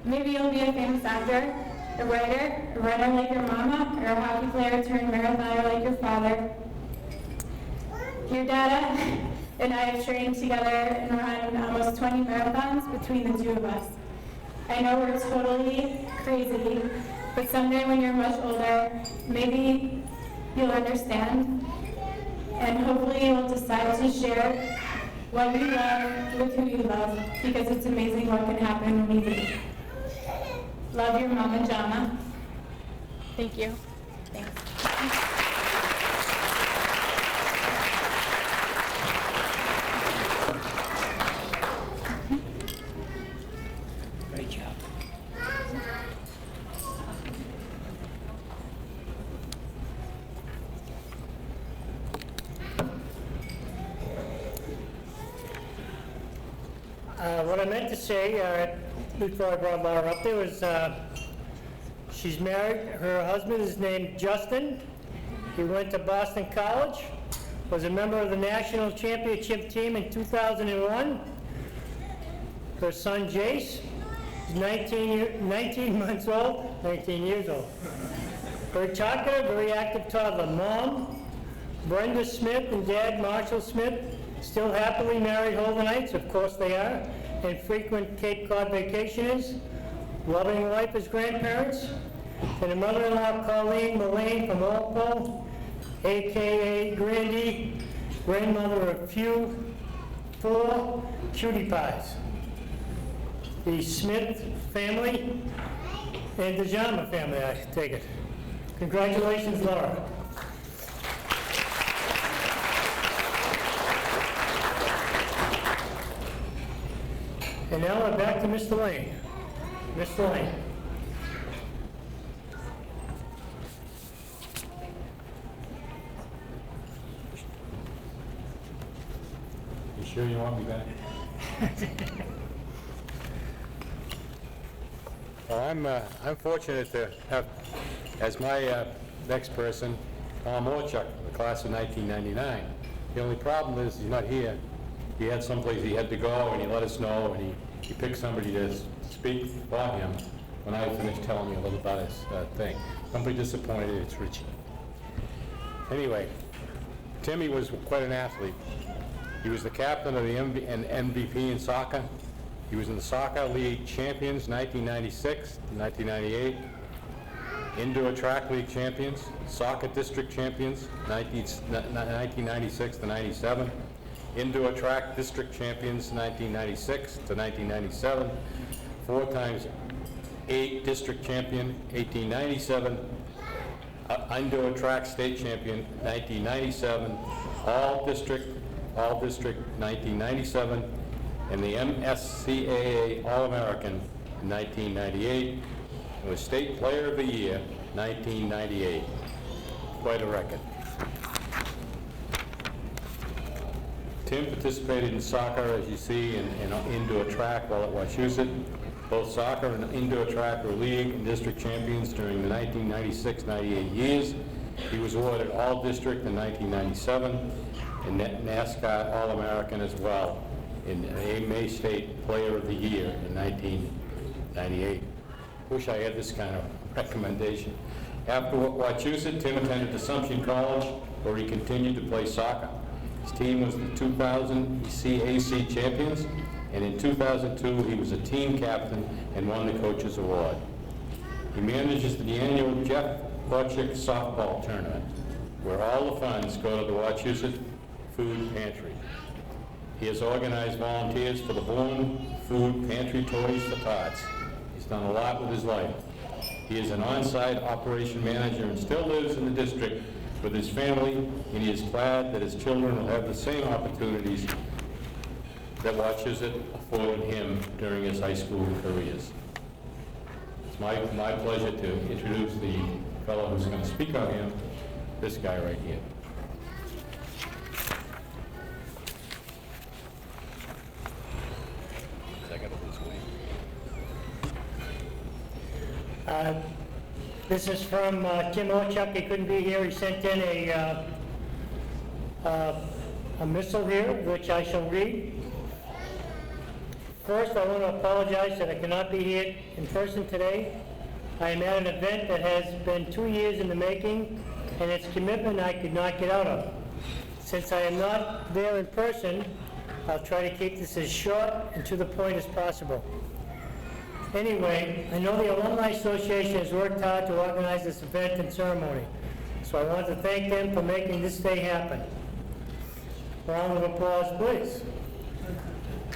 Maybe you'll be a famous actor, a writer like your mama, or a hockey player turned marathoner like your father. Your dada and I have trained together and run almost 20 marathons between the two of us. I know we're totally crazy, but someday when you're much older, maybe you'll understand, and hopefully you'll decide to share what you love with who you love, because it's amazing what can happen when you do. Love, your mom and Jana. Thank you. Thanks. Great job. What I meant to say before I brought Laura up there was she's married. Her husband is named Justin. He went to Boston College, was a member of the national championship team in 2001. Her son Jace is 19 months old, 19 years old. Her talkative, very active toddler. Mom, Brenda Smith, and Dad, Marshall Smith, still happily married Holdenites, of course they are, and frequent Cape Cod vacationers, loving life as grandparents, and a mother-in-law, Colleen Mullane from Walpole, a.k.a. Grandy, grandmother of four cutie pies. The Smith family and the Jama family, I take it. Congratulations, Laura. And now we're back to Mr. Lane. Mr. Lane. You sure you want me back? Well, I'm fortunate to have, as my next person, Tom Orchuk, the class of 1999. The only problem is he's not here. He had someplace he had to go, and he let us know, and he picked somebody to speak for him when I finished telling me a little about his thing. I'm pretty disappointed it's Richie. Anyway, Timmy was quite an athlete. He was the captain of the MVP in soccer. He was in the Soccer League Champions 1996 to 1998, Indoor Track League Champions, Soccer District Champions 1996 to 97, Indoor Track District Champions 1996 to 1997, 4 times 8 District Champion 1897, Indoor Track State Champion 1997, All District 1997, and the MSCAA All-American in 1998, and was State Player of the Year 1998. Quite a record. Tim participated in soccer, as you see, in indoor track while at Wachusett. Both soccer and indoor track were league and district champions during the 1996-98 years. He was awarded All-District in 1997 and NASCAR All-American as well in a May State Player of the Year in 1998. Wish I had this kind of recommendation. After Wachusett, Tim attended Assumption College, where he continued to play soccer. His team was the 2000 CAC champions, and in 2002 he was a team captain and won the Coach's Award. He manages the annual Jeff Butchick softball tournament, where all the funds go to the Wachusett Food Pantry. He has organized volunteers for the Bourne Food Pantry Toys for Tots. He's done a lot with his life. He is an on-site operation manager and still lives in the district with his family, and he is glad that his children will have the same opportunities that Wachusett afforded him during his high school careers. It's my pleasure to introduce the fellow who's going to speak on him, this guy right here. This is from Tim Orchuk. He couldn't be here. He sent in a missile here, which I shall read. First, I want to apologize that I cannot be here in person today. I am at an event that has been 2 years in the making, and its commitment I could not get out of. Since I am not there in person, I'll try to keep this as short and to the point as possible. Anyway, I know the Alumni Association has worked hard to organize this event and ceremony, so I want to thank them for making this day happen. Round of applause, please.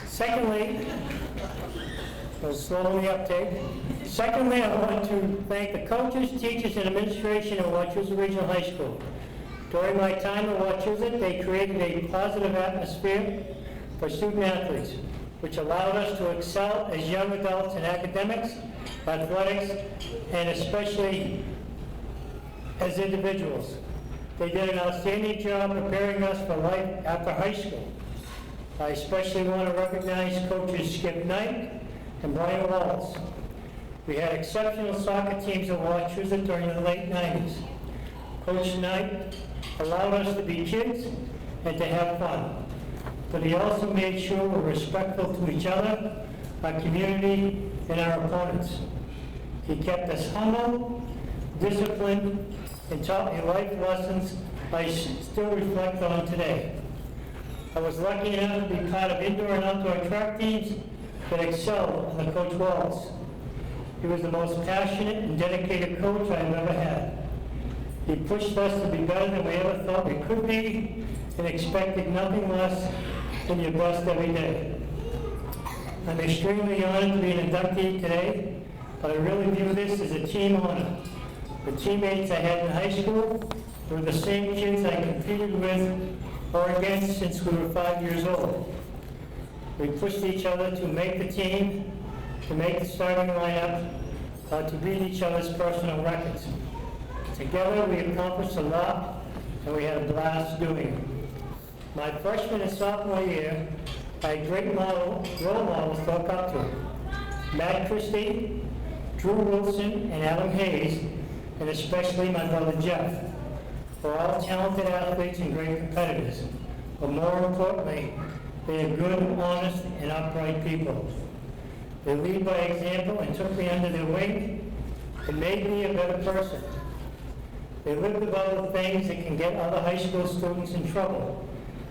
Secondly, we'll slow the uptake. Secondly, I want to thank the coaches, teachers, and administration at Wachusett Regional High School. During my time at Wachusett, they created a positive atmosphere for student athletes, which allowed us to excel as young adults in academics, athletics, and especially as individuals. They did an outstanding job preparing us for life after high school. I especially want to recognize coaches Skip Knight and Brian Wallace. We had exceptional soccer teams at Wachusett during the late 90s. Coach Knight allowed us to be kids and to have fun, but he also made sure we're respectful to each other, our community, and our opponents. He kept us humble, disciplined, and taught me life lessons I still reflect on today. I was lucky enough to be part of indoor and outdoor track teams that excelled under Coach Wallace. He was the most passionate and dedicated coach I've ever had. He pushed us to be better than we ever thought we could be and expected nothing less than your best every day. I'm extremely honored to be an inductee today, but I really view this as a team honor. The teammates I had in high school were the same kids I competed with or against since we were 5 years old. We pushed each other to make the team, to make the starting lineup, to beat each other's personal records. Together we accomplished a lot, and we had a blast doing it. My freshman and sophomore year, I had great role models to look up to. Matt Kristy, Drew Wilson, and Adam Hayes, and especially my brother Jeff, were all talented athletes and great competitors. But more importantly, they are good, honest, and upright people. They lead by example and took me under their wing and made me a better person. They lived above the things that can get other high school students in trouble,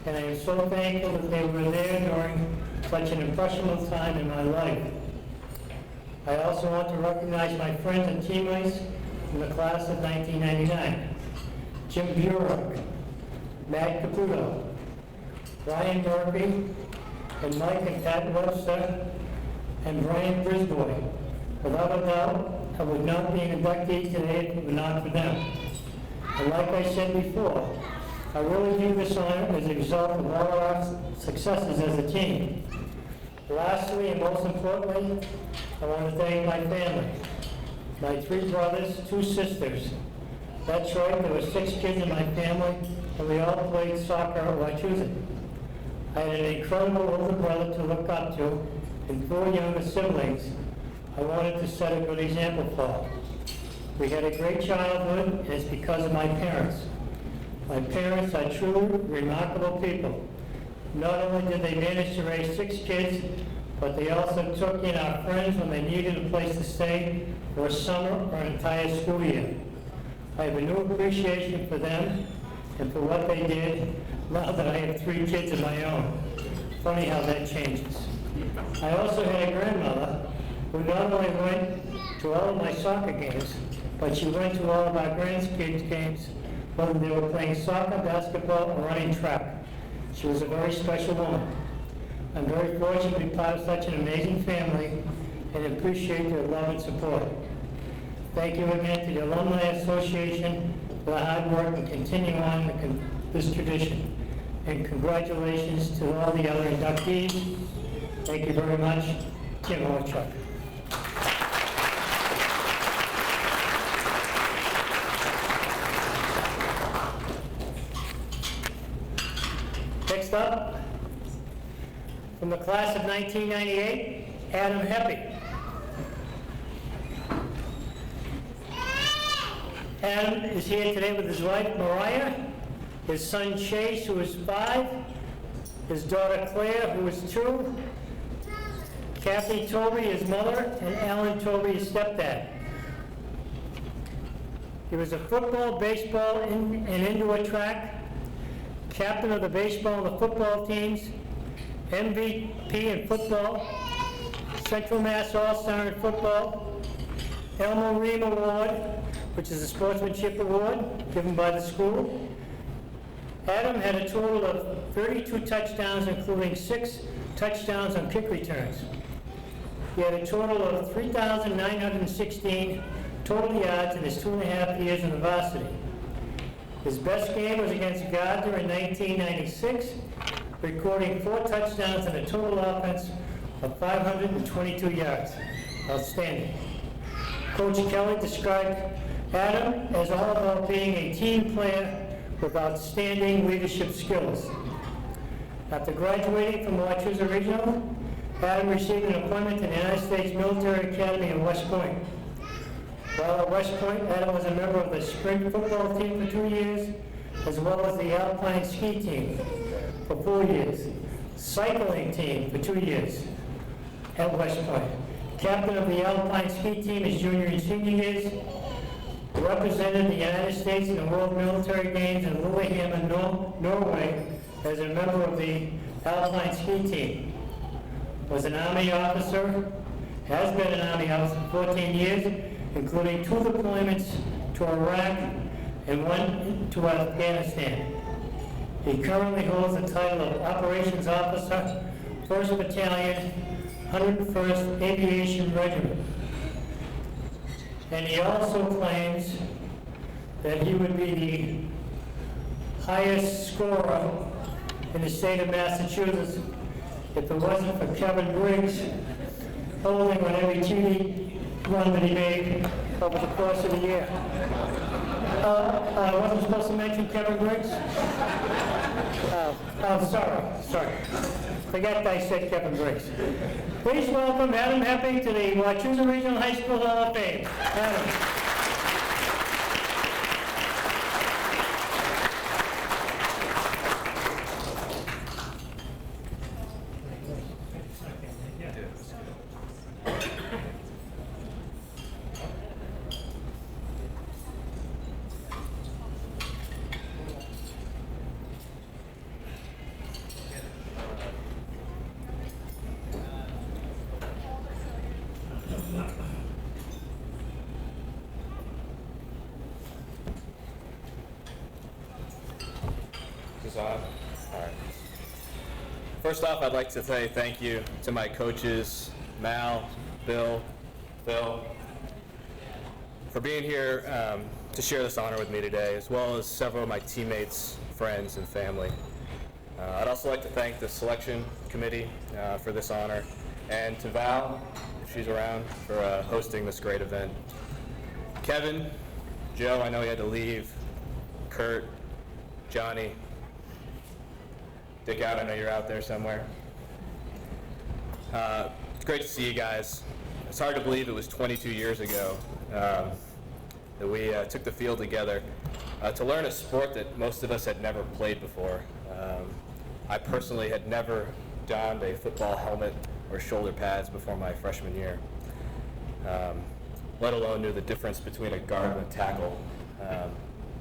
and I am so thankful that they were there during such an impressionable time in my life. I also want to recognize my friends and teammates from the class of 1999. Jim Burek, Matt Caputo, Brian Murphy, and Mike and Pat Webster, and Brian Brisboy. Without a doubt, I would not be an inductee today if it were not for them. And like I said before, I really view this honor as a result of all our successes as a team. Lastly, and most importantly, I want to thank my family, my 3 brothers, 2 sisters. That's right, there were 6 kids in my family, and we all played soccer at Wachusett. I had an incredible older brother to look up to, and 4 younger siblings I wanted to set a good example for. We had a great childhood, and it's because of my parents. My parents are truly remarkable people. Not only did they manage to raise 6 kids, but they also took in our friends when they needed a place to stay for a summer or an entire school year. I have a new appreciation for them and for what they did now that I have 3 kids of my own. Funny how that changes. I also had a grandmother who not only went to all of my soccer games, but she went to all of our grandkids' games, whether they were playing soccer, basketball, or running track. She was a very special woman. I'm very fortunate to be part of such an amazing family and appreciate their love and support. Thank you again to the Alumni Association for the hard work and continuing on this tradition. And congratulations to all the other inductees. Thank you very much. Tim Orchuk. Next up, from the class of 1998, Adam Heppe. Adam is here today with his wife, Mariah, his son Chase, who is 5, his daughter Claire, who is 2, Kathy Toby, his mother, and Alan Toby, his stepdad. He was a football, baseball, and indoor track, captain of the baseball and the football teams, MVP in football, Central Mass All-Star in football, Elmo Ream Award, which is a sportsmanship award given by the school. Adam had a total of 32 touchdowns, including 6 touchdowns on kick returns. He had a total of 3,916 total yards in his 2.5 years in the varsity. His best game was against Gardner in 1996, recording 4 touchdowns and a total offense of 522 yards. Outstanding. Coach Kelly described Adam as all about being a team player with outstanding leadership skills. After graduating from Wachusett Regional, Adam received an appointment in the United States Military Academy in West Point. While at West Point, Adam was a member of the spring football team for 2 years, as well as the alpine ski team for 4 years, cycling team for 2 years at West Point. Captain of the alpine ski team his junior and senior years, represented the United States in the World Military Games in Lillehammer, Norway, as a member of the alpine ski team. Was an Army officer, has been an Army officer for 14 years, including 2 deployments to Iraq and 1 to Afghanistan. He currently holds the title of Operations Officer, 1st Battalion, 101st Aviation Regiment. And he also claims that he would be the highest scorer in the state of Massachusetts if it wasn't for Kevin Briggs holding on every TV run that he made over the course of the year. I wasn't supposed to mention Kevin Briggs? Sorry. Forget I said Kevin Briggs. Please welcome Adam Heppe to the Wachusett Regional High School Hall of Fame. Adam. First off, I'd like to say thank you to my coaches, Mal, Bill, Phil, for being here to share this honor with me today, as well as several of my teammates, friends, and family. I'd also like to thank the selection committee for this honor, and to Val, if she's around, for hosting this great event. Kevin, Joe, I know he had to leave, Kurt, Johnny, Dick out, I know you're out there somewhere. It's great to see you guys. It's hard to believe it was 22 years ago that we took the field together to learn a sport that most of us had never played before. I personally had never donned a football helmet or shoulder pads before my freshman year, let alone knew the difference between a guard and a tackle.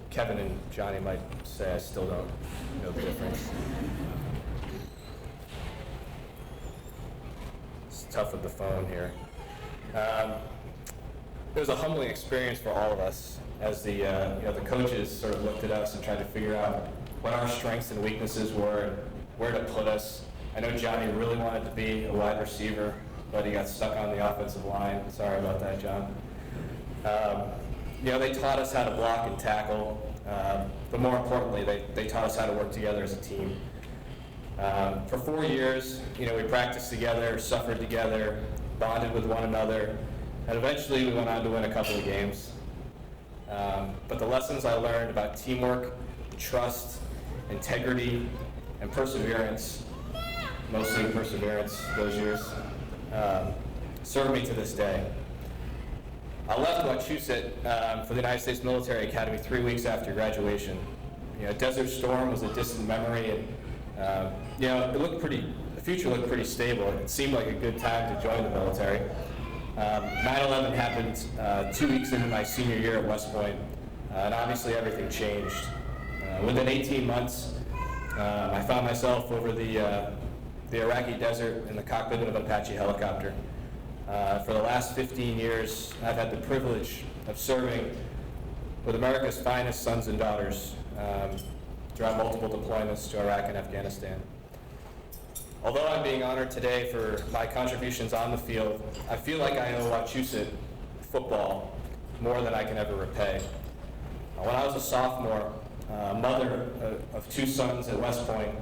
Kevin and Johnny might say I still don't know the difference. It's tough with the phone here. It was a humbling experience for all of us as the coaches sort of looked at us and tried to figure out what our strengths and weaknesses were and where to put us. I know Johnny really wanted to be a wide receiver, but he got stuck on the offensive line. Sorry about that, John. They taught us how to block and tackle, but more importantly, they taught us how to work together as a team. For 4 years, we practiced together, suffered together, bonded with one another, and eventually we went on to win a couple of games. But the lessons I learned about teamwork, trust, integrity, and perseverance, mostly perseverance those years, served me to this day. I left Wachusett for the United States Military Academy 3 weeks after graduation. Desert Storm was a distant memory, and the future looked pretty stable. It seemed like a good time to join the military. 9/11 happened 2 weeks into my senior year at West Point, and obviously everything changed. Within 18 months, I found myself over the Iraqi desert in the cockpit of an Apache helicopter. For the last 15 years, I've had the privilege of serving with America's finest sons and daughters throughout multiple deployments to Iraq and Afghanistan. Although I'm being honored today for my contributions on the field, I feel like I owe Wachusett football more than I can ever repay. When I was a sophomore, mother of 2 sons at West Point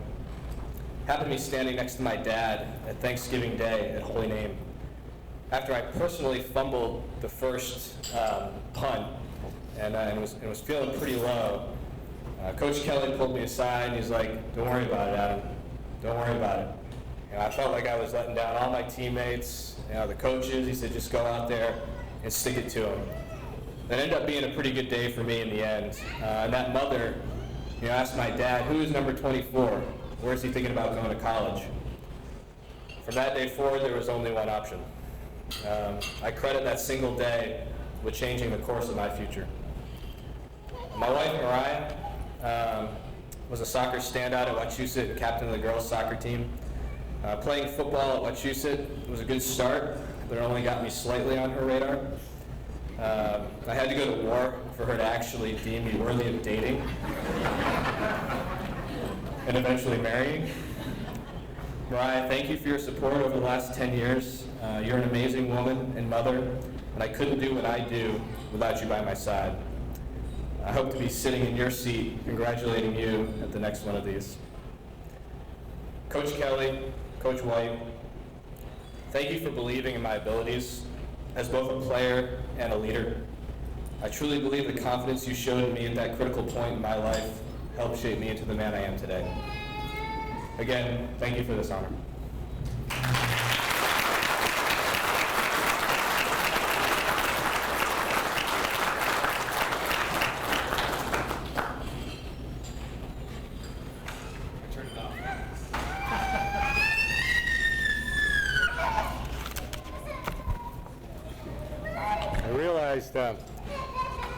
happened to be standing next to my dad at Thanksgiving Day at Holy Name. After I personally fumbled the first punt and was feeling pretty low, Coach Kelly pulled me aside and he's like, "Don't worry about it, Adam. Don't worry about it." I felt like I was letting down all my teammates, the coaches. He said, "Just go out there and stick it to them." That ended up being a pretty good day for me in the end. And that mother asked my dad, "Who is number 24? Where is he thinking about going to college?" From that day forward, there was only one option. I credit that single day with changing the course of my future. My wife, Mariah, was a soccer standout at Wachusett and captain of the girls' soccer team. Playing football at Wachusett was a good start, but it only got me slightly on her radar. I had to go to war for her to actually deem me worthy of dating and eventually marrying. Mariah, thank you for your support over the last 10 years. You're an amazing woman and mother, and I couldn't do what I do without you by my side. I hope to be sitting in your seat congratulating you at the next one of these. Coach Kelly, Coach White, thank you for believing in my abilities as both a player and a leader. I truly believe the confidence you showed in me at that critical point in my life helped shape me into the man I am today. Again, thank you for this honor.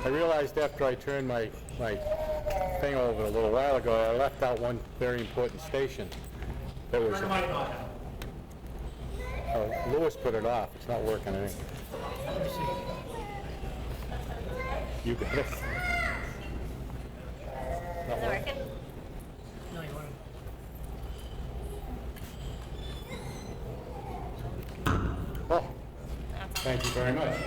I realized after I turned my thing over a little while ago, I left out one very important station. That was Lewis put it off. It's not working. I think. You got it. Not working. No, you want Oh, thank you very much.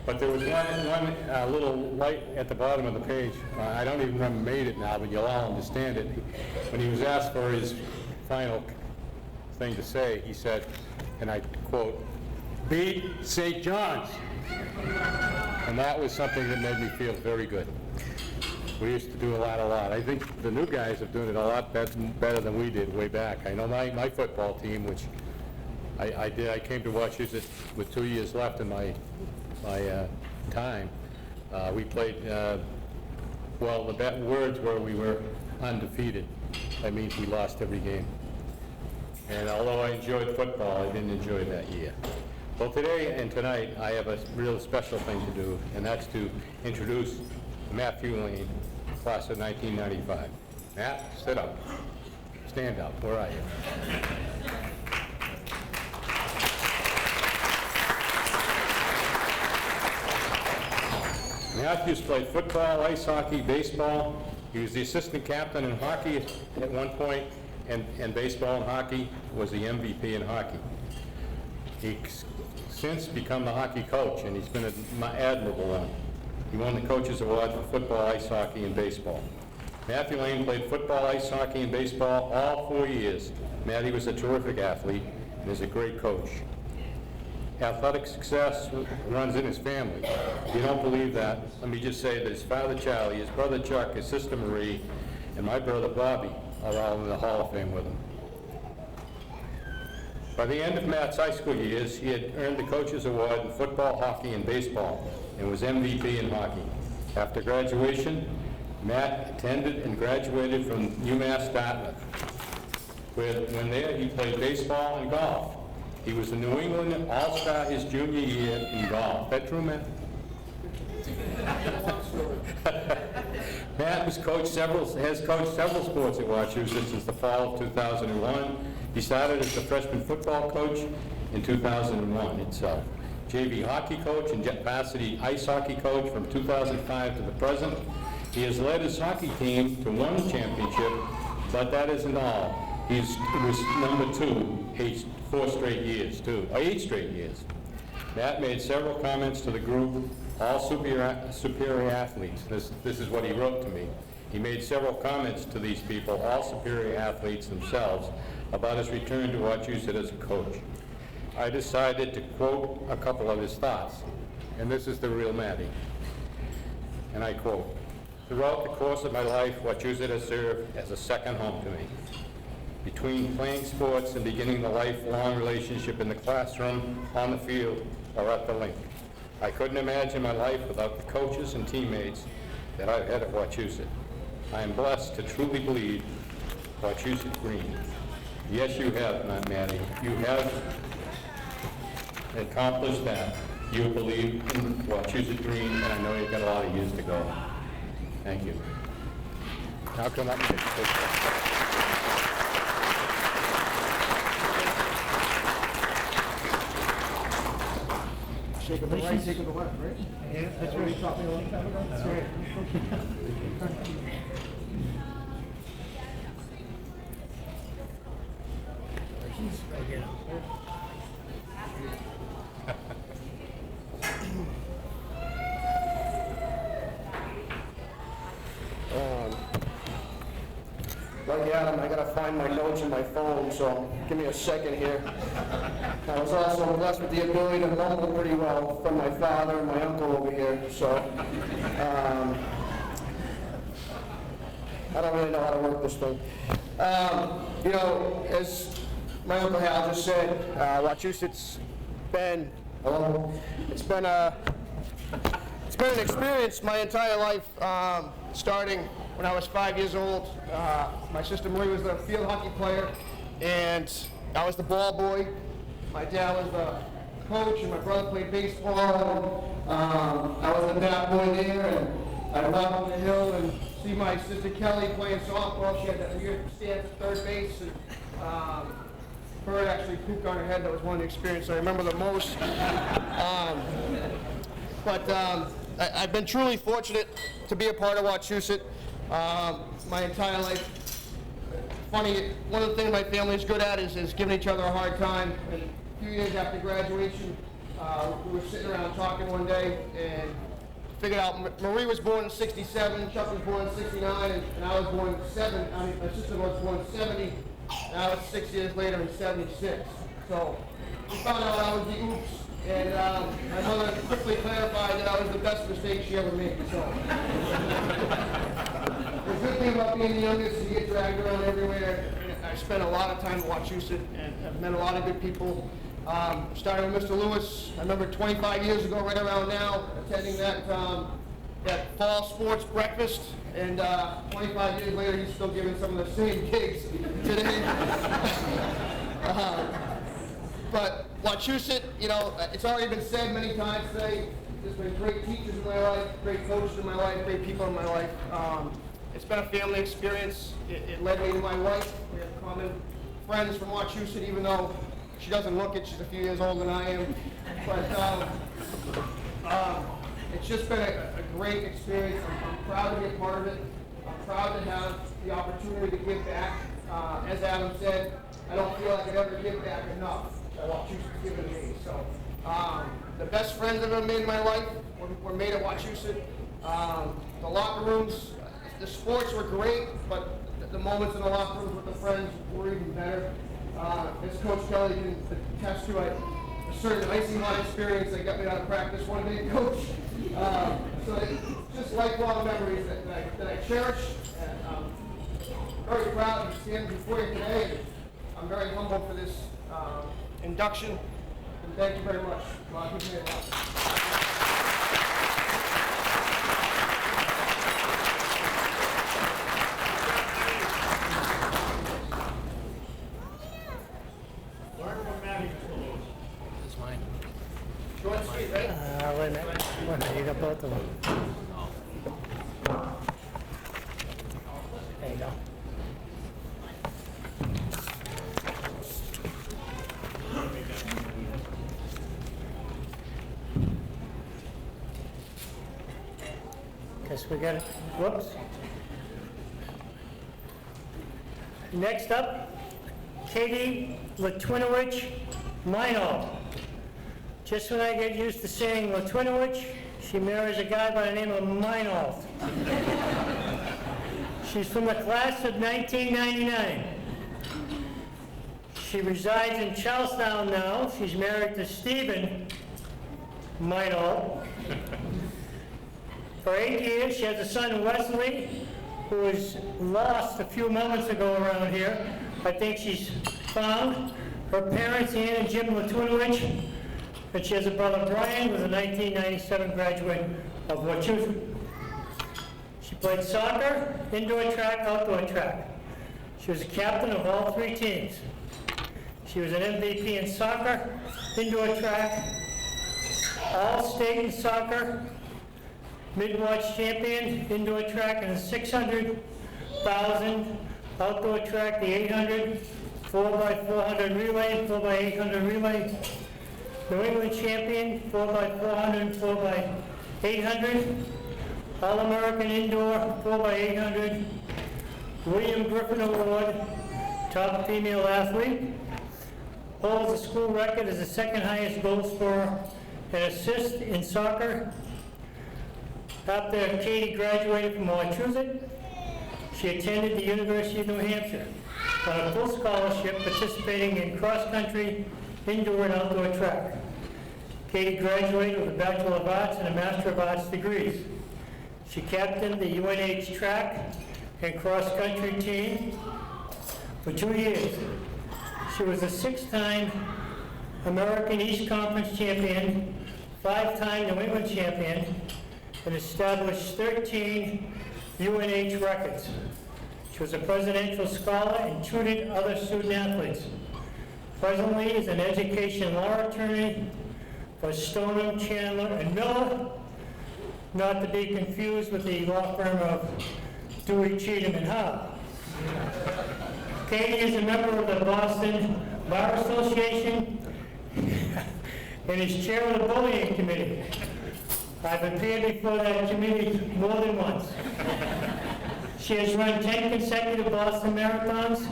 But there was one little light at the bottom of the page. I don't even remember who made it now, but you'll all understand it. When he was asked for his final thing to say, he said, and I quote, "Beat St. John's." And that was something that made me feel very good. We used to do a lot. I think the new guys are doing it a lot better than we did way back. I know my football team, which I came to Wachusett with 2 years left in my time. We played, well, the words were we were undefeated. That means we lost every game. And although I enjoyed football, I didn't enjoy that year. Well, today and tonight, I have a real special thing to do, and that's to introduce Matthew Lane, class of 1995. Matt, sit up. Stand up. Where are you? Matthews played football, ice hockey, baseball. He was the assistant captain in hockey at one point, and baseball and hockey, was the MVP in hockey. He's since become the hockey coach, and he's been an admirable one. He won the Coaches Award for football, ice hockey, and baseball. Matthew Lane played football, ice hockey, and baseball all 4 years. Matty was a terrific athlete and is a great coach. Athletic success runs in his family. If you don't believe that, let me just say that his father Charlie, his brother Chuck, his sister Marie, and my brother Bobby are all in the Hall of Fame with him. By the end of Matt's high school years, he had earned the Coach's Award in football, hockey, and baseball, and was MVP in hockey. After graduation, Matt attended and graduated from UMass Dartmouth. When there, he played baseball and golf. He was a New England All-Star his junior year in golf. That true, Matt? Matt has coached several sports at Wachusett since the fall of 2001. He started as the freshman football coach in 2001 itself. JV hockey coach and varsity ice hockey coach from 2005 to the present. He has led his hockey team to one championship, but that isn't all. He was number 2 8 straight years. Matt made several comments to the group, all superior athletes. This is what he wrote to me. He made several comments to these people, all superior athletes themselves, about his return to Wachusett as a coach. I decided to quote a couple of his thoughts, and this is the real Matty. And I quote, "Throughout the course of my life, Wachusett has served as a second home to me. Between playing sports and beginning the lifelong relationship in the classroom, on the field, or at the rink, I couldn't imagine my life without the coaches and teammates that I've had at Wachusett. I am blessed to truly believe Wachusett Green." Yes, you have, not Matty. You have accomplished that. You believe in Wachusett Green, and I know you've got a lot of years to go. Thank you. Now come up and get your picture. Shake of the right, shake of the left, right? Yeah, that's right. That's right. Like Adam, I gotta find my notes in my phone, so give me a second here. I was also blessed with the ability to mumble pretty well from my father and my uncle over here, so I don't really know how to work this thing. You know, as my Uncle Hal just said, Wachusett's been, it's been an experience my entire life, starting when I was 5 years old. My sister Marie was the field hockey player, and I was the ball boy. My dad was the coach, and my brother played baseball. And, I was the bat boy there, and I'd walk up the hill and see my sister Kelly playing softball. She had that weird stance at third base, and bird actually pooped on her head. That was one of the experiences I remember the most. I've been truly fortunate to be a part of Wachusett my entire life. Funny, one of the things my family is good at is giving each other a hard time. And a few years after graduation, we were sitting around talking one day and figured out Marie was born in 67, Chuck was born in 69, and I was born in 7. I mean, my sister was born in 70, and I was 6 years later in 76. So we found out I was the oops. And my mother quickly clarified that I was the best mistake she ever made. So the good thing about being the youngest is you get dragged around everywhere. I spent a lot of time at Wachusett and I've met a lot of good people. Starting with Mr. Lewis, I remember 25 years ago, right around now, attending that fall sports breakfast. And 25 years later, he's still giving some of the same gigs today. But Wachusett, you know, it's already been said many times today, there's been great teachers in my life, great coaches in my life, great people in my life. It's been a family experience. It led me to my wife. We have common friends from Wachusett, even though she doesn't look it. She's a few years older than I am. But it's just been a great experience. I'm proud to be a part of it. I'm proud to have the opportunity to give back. As Adam said, I don't feel like I could ever give back enough. Wachusett's given me. So the best friends I've ever made in my life were made at Wachusett. The locker rooms, the sports were great, but the moments in the locker rooms with the friends were even better. As Coach Kelly can attest to, a certain icing hot experience that got me out of practice one day, Coach. So it's just lifelong memories that I cherish. And, very proud to stand before you today. I'm very humbled for this induction, and thank you very much. God, give me a lot. Short, sweet, right? Wait a minute, you got both of them. There you go. Guess we got it, whoops. Next up, Katie Litwinovich, Minor. Just when I get used to saying Litwinovich, she marries a guy by the name of Meinhof. She's from the class of 1999. She resides in Charlestown now. She's married to Stephen Meinhof. For 8 years, she has a son, Wesley, who was lost a few moments ago around here. I think she's found. Her parents, Ann and Jim Litwinovich, and she has a brother, Brian, who was a 1997 graduate of Wachusett. She played soccer, indoor track, outdoor track. She was a captain of all 3 teams. She was an MVP in soccer, indoor track, all-state in soccer, Midwatch champion, indoor track, and the 600, 1,000, outdoor track, the 800, 4x400 relay, 4x800 relay, New England champion, 4x400, 4x800, All-American indoor, 4x800, William Griffin Award, top female athlete, holds the school record as the second highest goal scorer and assist in soccer. After Katie graduated from Wachusett, she attended the University of New Hampshire on a full scholarship, participating in cross-country, indoor and outdoor track. Katie graduated with a Bachelor of Arts and a Master of Arts degrees. She captained the UNH track and cross-country team for 2 years. She was a 6-time American East Conference champion, 5-time New England champion, and established 13 UNH records. She was a presidential scholar and tutored other student athletes. Presently is an education law attorney for Stoneham, Chandler, and Miller, not to be confused with the law firm of Dewey, Cheatham, and Howe. Katie is a member of the Boston Bar Association and is chair of the bullying committee. I've appeared before that committee more than once. She has run 10 consecutive Boston marathons,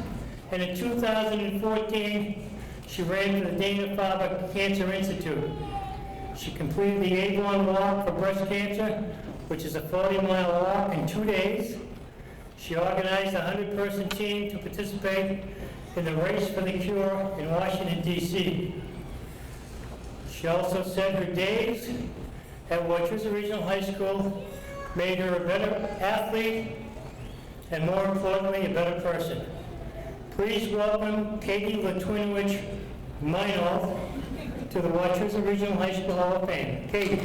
and in 2014, she ran for the Dana-Farber Cancer Institute. She completed the Avon Walk for breast cancer, which is a 40-mile walk in 2 days. She organized a 100-person team to participate in the Race for the Cure in Washington, D.C. She also said her days at Wachusett Regional High School made her a better athlete and, more importantly, a better person. Please welcome Katie Litwinovich Meinhof to the Wachusett Regional High School Hall of Fame. Katie.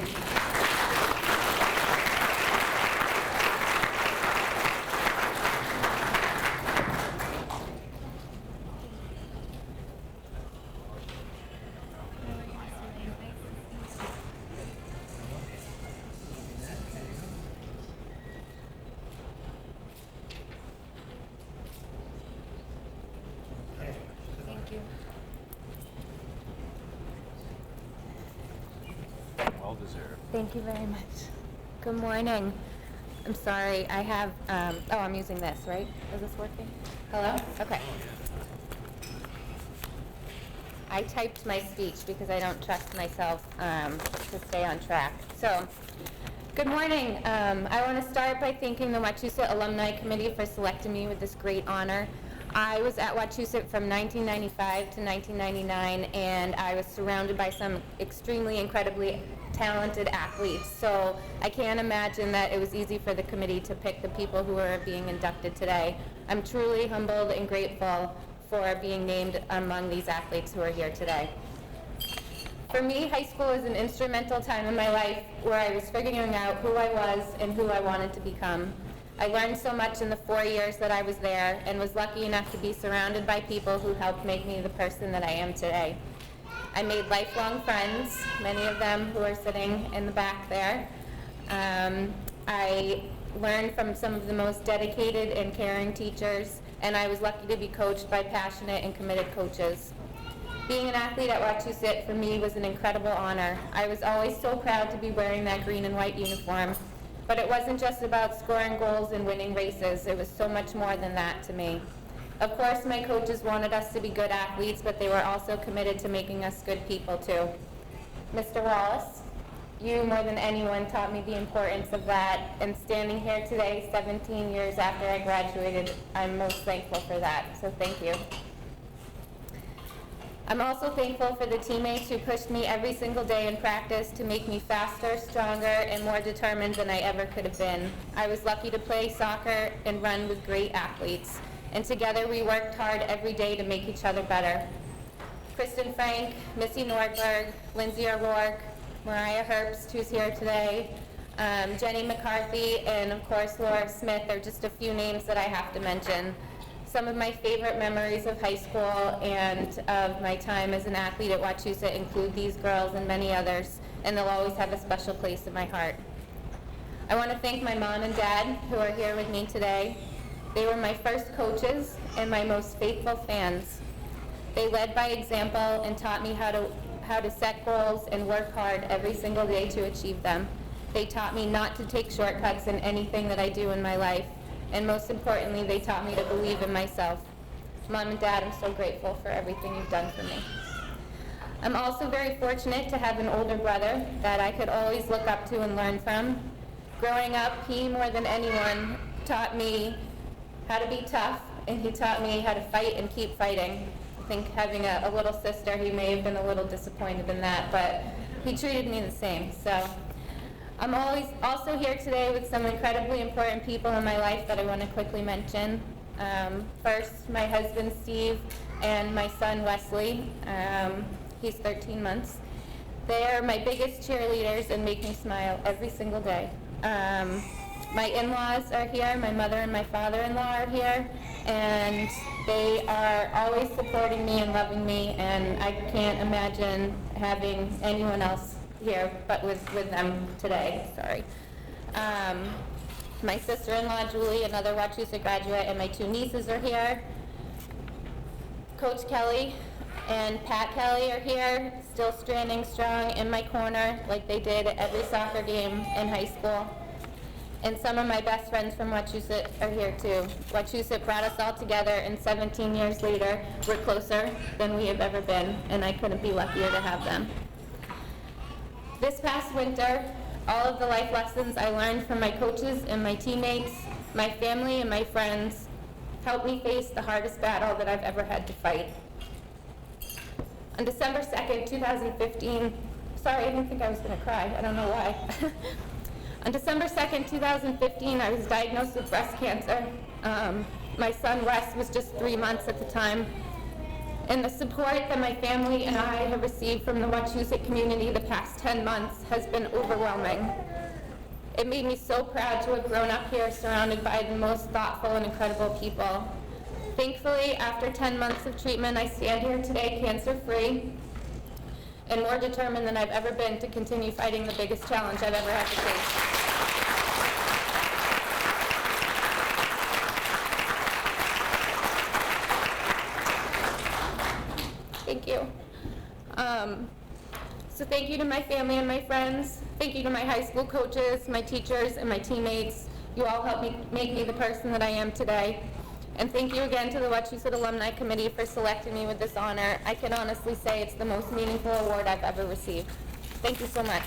Thank you very much. Good morning. I'm sorry, I have, oh, I'm using this, right? Is this working? Hello? Okay. I typed my speech because I don't trust myself to stay on track. So, good morning. I want to start by thanking the Wachusett Alumni Committee for selecting me with this great honor. I was at Wachusett from 1995 to 1999, and I was surrounded by some extremely, incredibly talented athletes. So I can't imagine that it was easy for the committee to pick the people who are being inducted today. I'm truly humbled and grateful for being named among these athletes who are here today. For me, high school was an instrumental time in my life where I was figuring out who I was and who I wanted to become. I learned so much in the 4 years that I was there and was lucky enough to be surrounded by people who helped make me the person that I am today. I made lifelong friends, many of them who are sitting in the back there. I learned from some of the most dedicated and caring teachers, and I was lucky to be coached by passionate and committed coaches. Being an athlete at Wachusett for me was an incredible honor. I was always so proud to be wearing that green and white uniform, but it wasn't just about scoring goals and winning races. It was so much more than that to me. Of course, my coaches wanted us to be good athletes, but they were also committed to making us good people too. Mr. Wallace, you more than anyone taught me the importance of that, and standing here today, 17 years after I graduated, I'm most thankful for that, so thank you. I'm also thankful for the teammates who pushed me every single day in practice to make me faster, stronger, and more determined than I ever could have been. I was lucky to play soccer and run with great athletes, and together we worked hard every day to make each other better. Kristen Frank, Missy Nordberg, Lindsay O'Rourke, Mariah Herbst, who's here today, Jenny McCarthy, and of course Laura Smith are just a few names that I have to mention. Some of my favorite memories of high school and of my time as an athlete at Wachusett include these girls and many others, and they'll always have a special place in my heart. I want to thank my mom and dad who are here with me today. They were my first coaches and my most faithful fans. They led by example and taught me how to set goals and work hard every single day to achieve them. They taught me not to take shortcuts in anything that I do in my life. And most importantly, they taught me to believe in myself. Mom and Dad, I'm so grateful for everything you've done for me. I'm also very fortunate to have an older brother that I could always look up to and learn from. Growing up, he, more than anyone, taught me how to be tough, and he taught me how to fight and keep fighting. I think having a little sister, he may have been a little disappointed in that, but he treated me the same. So I'm also here today with some incredibly important people in my life that I want to quickly mention. First, my husband Steve and my son Wesley. He's 13 months. They are my biggest cheerleaders and make me smile every single day. My in-laws are here, my mother and my father-in-law are here, and they are always supporting me and loving me, and I can't imagine having anyone else here but with them today, sorry. My sister-in-law Julie, another Wachusett graduate, and my two nieces are here. Coach Kelly and Pat Kelly are here, still standing strong in my corner like they did at every soccer game in high school. And some of my best friends from Wachusett are here too. Wachusett brought us all together, and 17 years later, we're closer than we have ever been, and I couldn't be luckier to have them. This past winter, all of the life lessons I learned from my coaches and my teammates, my family and my friends, helped me face the hardest battle that I've ever had to fight. On December 2nd, 2015, sorry, I didn't think I was going to cry, I don't know why. On December 2nd, 2015, I was diagnosed with breast cancer. My son Wes was just 3 months at the time. And the support that my family and I have received from the Wachusett community the past 10 months has been overwhelming. It made me so proud to have grown up here surrounded by the most thoughtful and incredible people. Thankfully, after 10 months of treatment, I stand here today cancer-free and more determined than I've ever been to continue fighting the biggest challenge I've ever had to face. Thank you. So thank you to my family and my friends. Thank you to my high school coaches, my teachers, and my teammates. You all helped me make me the person that I am today. And thank you again to the Wachusett Alumni Committee for selecting me with this honor. I can honestly say it's the most meaningful award I've ever received. Thank you so much.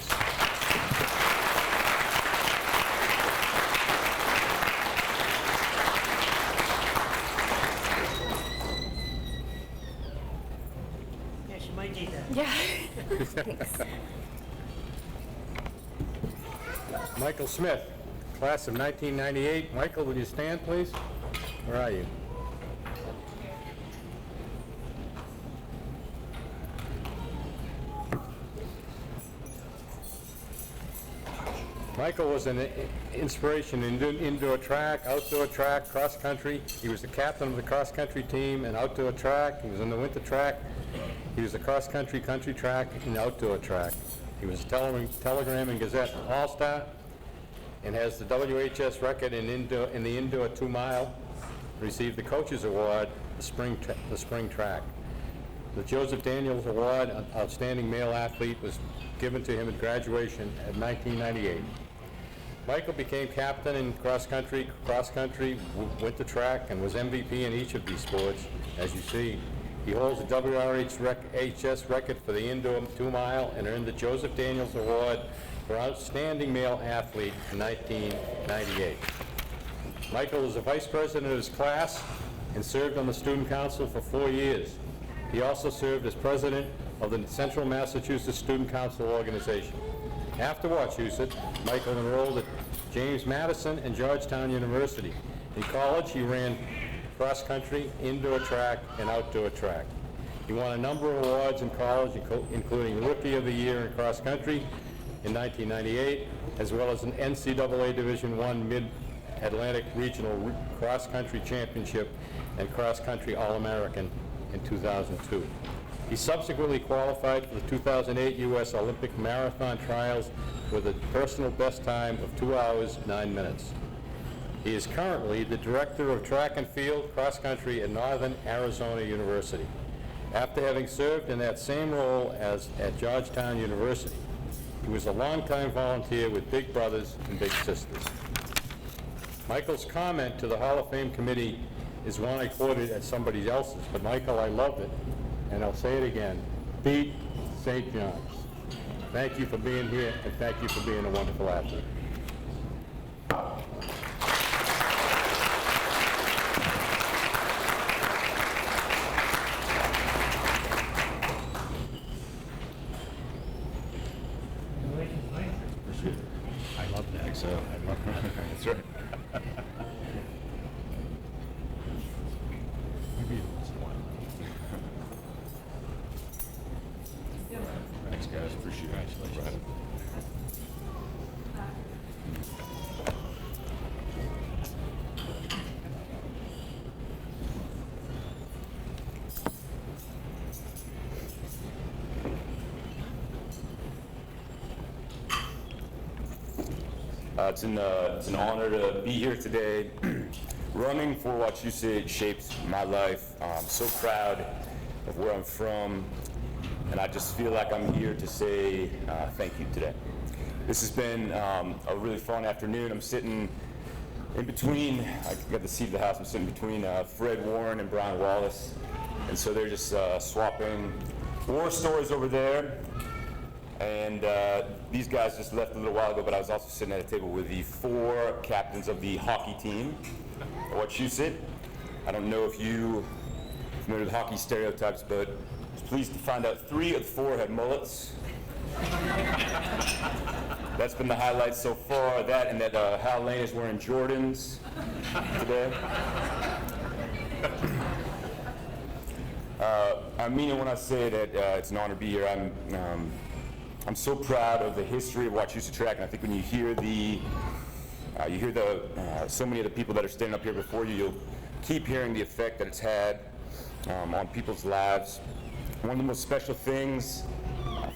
Yes, you might need that. Yeah. Thanks. Michael Smith, class of 1998. Michael, will you stand, please? Where are you? Michael was an inspiration in indoor track, outdoor track, cross country. He was the captain of the cross country team and outdoor track. He was in the winter track. He was the cross country, country track, and outdoor track. He was a Telegram and Gazette All-Star and has the WRHS record in the indoor 2-mile. Received the Coaches Award, the spring track. The Joseph Daniels Award, Outstanding Male Athlete, was given to him at graduation at 1998. Michael became captain in cross country, winter track, and was MVP in each of these sports. As you see, he holds the WRHS record for the indoor 2-mile and earned the Joseph Daniels Award for Outstanding Male Athlete in 1998. Michael was the vice president of his class and served on the student council for 4 years. He also served as president of the Central Massachusetts Student Council organization. After Wachusett, Michael enrolled at James Madison and Georgetown University. In college, he ran cross-country, indoor track, and outdoor track. He won a number of awards in college, including Rookie of the Year in cross-country in 1998, as well as an NCAA Division I Mid-Atlantic Regional Cross-Country Championship and Cross-Country All-American in 2002. He subsequently qualified for the 2008 U.S. Olympic Marathon Trials with a personal best time of 2 hours, 9 minutes. He is currently the Director of Track and Field Cross Country at Northern Arizona University. After having served in that same role as at Georgetown University, he was a longtime volunteer with Big Brothers and Big Sisters. Michael's comment to the Hall of Fame committee is one I quoted at somebody else's, but Michael, I loved it, and I'll say it again. Beat St. John's. Thank you for being here, and thank you for being a wonderful athlete. I love that. So I love that. That's right. Thanks, guys. Appreciate it. Congratulations. It's an honor to be here today. Running for Wachusett shaped my life. I'm so proud of where I'm from, and I just feel like I'm here to say thank you today. This has been a really fun afternoon. I'm sitting in between, I got the seat of the house, I'm sitting between Fred Warren and Brian Wallace, and so they're just swapping war stories over there. And these guys just left a little while ago, but I was also sitting at a table with the 4 captains of the hockey team at Wachusett. I don't know if you are familiar with hockey stereotypes, but I was pleased to find out 3 of the 4 had mullets. That's been the highlight so far. That and that Hal Lane is wearing Jordans today. I mean it when I say that it's an honor to be here. I'm so proud of the history of Wachusett track, and I think when you hear so many of the people that are standing up here before you, you'll keep hearing the effect that it's had on people's lives. One of the most special things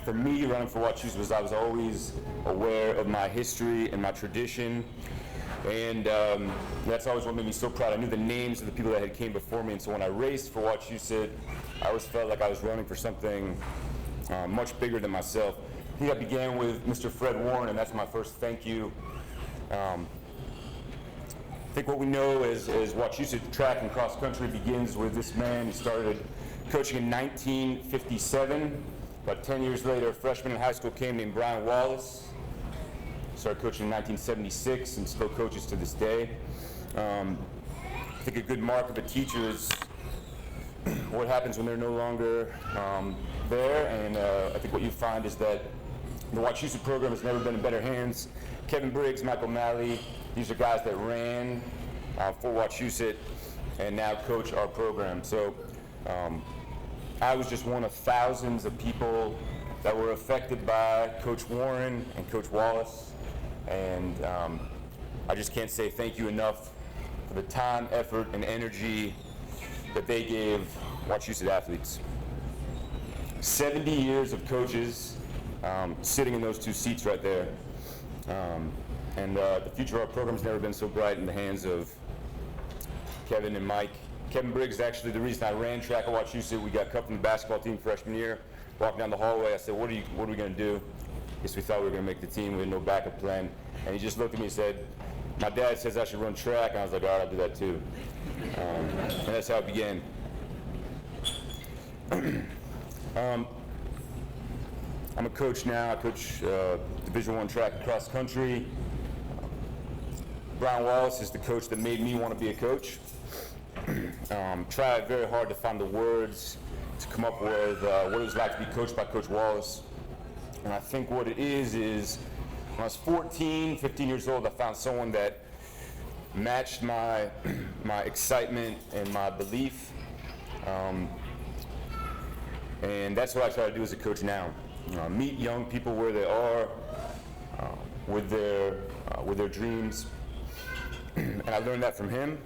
for me running for Wachusett was I was always aware of my history and my tradition, and that's always what made me so proud. I knew the names of the people that had came before me, and so when I raced for Wachusett, I always felt like I was running for something much bigger than myself. I think I began with Mr. Fred Warren, and that's my first thank you. I think what we know is Wachusett track and cross country begins with this man. He started coaching in 1957. About 10 years later, a freshman in high school came named Brian Wallace. Started coaching in 1976 and still coaches to this day. I think a good mark of a teacher is what happens when they're no longer there, and I think what you find is that The Wachusett program has never been in better hands. Kevin Briggs, Michael Malley, these are guys that ran for Wachusett and now coach our program. So I was just one of thousands of people that were affected by Coach Warren and Coach Wallace. And I just can't say thank you enough for the time, effort, and energy that they gave Wachusett athletes. 70 years of coaches sitting in those two seats right there. And the future of our program's never been so bright in the hands of Kevin and Mike. Kevin Briggs is actually the reason I ran track at Wachusett. We got cut from the basketball team freshman year. Walking down the hallway, I said, what are we going to do? I guess we thought we were going to make the team. We had no backup plan. And he just looked at me and said, my dad says I should run track. And I was like, all right, I'll do that too. And that's how it began. I'm a coach now. I coach Division I track and cross country. Brian Wallace is the coach that made me want to be a coach. Tried very hard to find the words to come up with what it was like to be coached by Coach Wallace. And I think what it is when I was 15 years old, I found someone that matched my excitement and my belief. And that's what I try to do as a coach now. Meet young people where they are, with their dreams. And I learned that from him.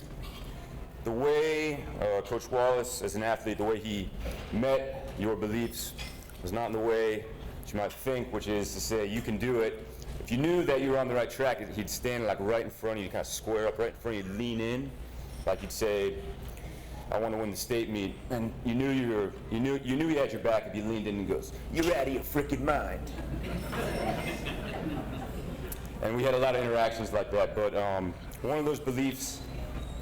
The way Coach Wallace, as an athlete, the way he met your beliefs was not in the way that you might think, which is to say, you can do it. If you knew that you were on the right track, he'd stand like right in front of you, kind of square up right in front of you, lean in, like he'd say, I want to win the state meet. And you knew he had your back if you leaned in and goes, you're out of your freaking mind. And we had a lot of interactions like that, but one of those beliefs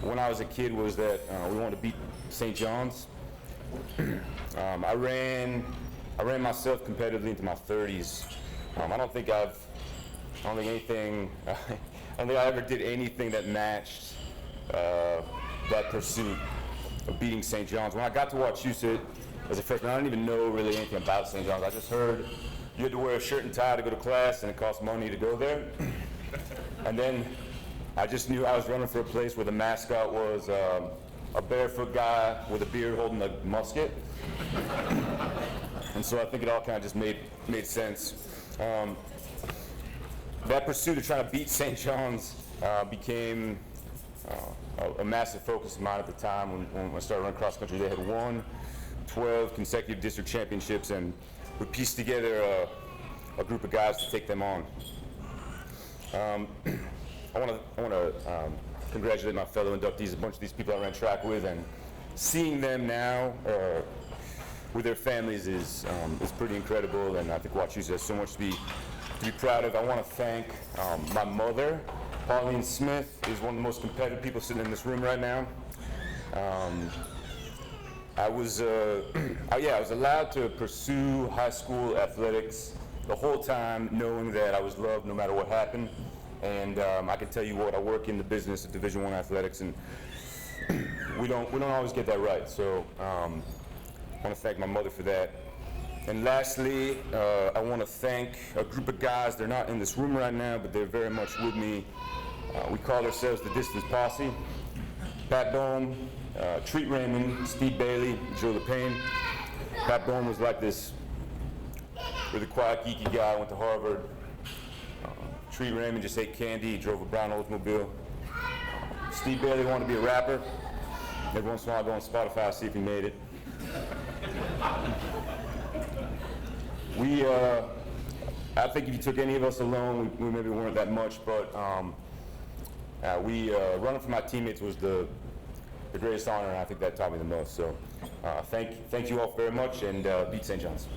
when I was a kid was that we wanted to beat St. John's. I ran myself competitively into my 30s. I don't think I ever did anything that matched that pursuit of beating St. John's. When I got to Wachusett as a freshman, I didn't even know really anything about St. John's. I just heard you had to wear a shirt and tie to go to class, and it cost money to go there. And then I just knew I was running for a place where the mascot was a barefoot guy with a beard holding a musket. And so I think it all kind of just made sense. That pursuit of trying to beat St. John's became a massive focus of mine at the time when I started running cross country. They had won 12 consecutive district championships, and we pieced together a group of guys to take them on. I want to congratulate my fellow inductees, a bunch of these people I ran track with, and seeing them now with their families is pretty incredible, and I think Wachusett has so much to be proud of. I want to thank my mother. Pauline Smith is one of the most competitive people sitting in this room right now. I was allowed to pursue high school athletics the whole time, knowing that I was loved no matter what happened. And I can tell you what, I work in the business of Division I athletics, and we don't always get that right. So I want to thank my mother for that. And lastly, I want to thank a group of guys. They're not in this room right now, but they're very much with me. We call ourselves the Distance Posse. Pat Bohm, Treat Raymond, Steve Bailey, Joe LePayne. Pat Bohm was like this really quiet, geeky guy, went to Harvard. Treat Raymond just ate candy, he drove a brown Oldsmobile. Steve Bailey wanted to be a rapper. Every once in a while I go on Spotify, see if he made it. I think if you took any of us alone, we maybe weren't that much, but running for my teammates was the greatest honor, and I think that taught me the most. So thank you all very much, and beat St. John's.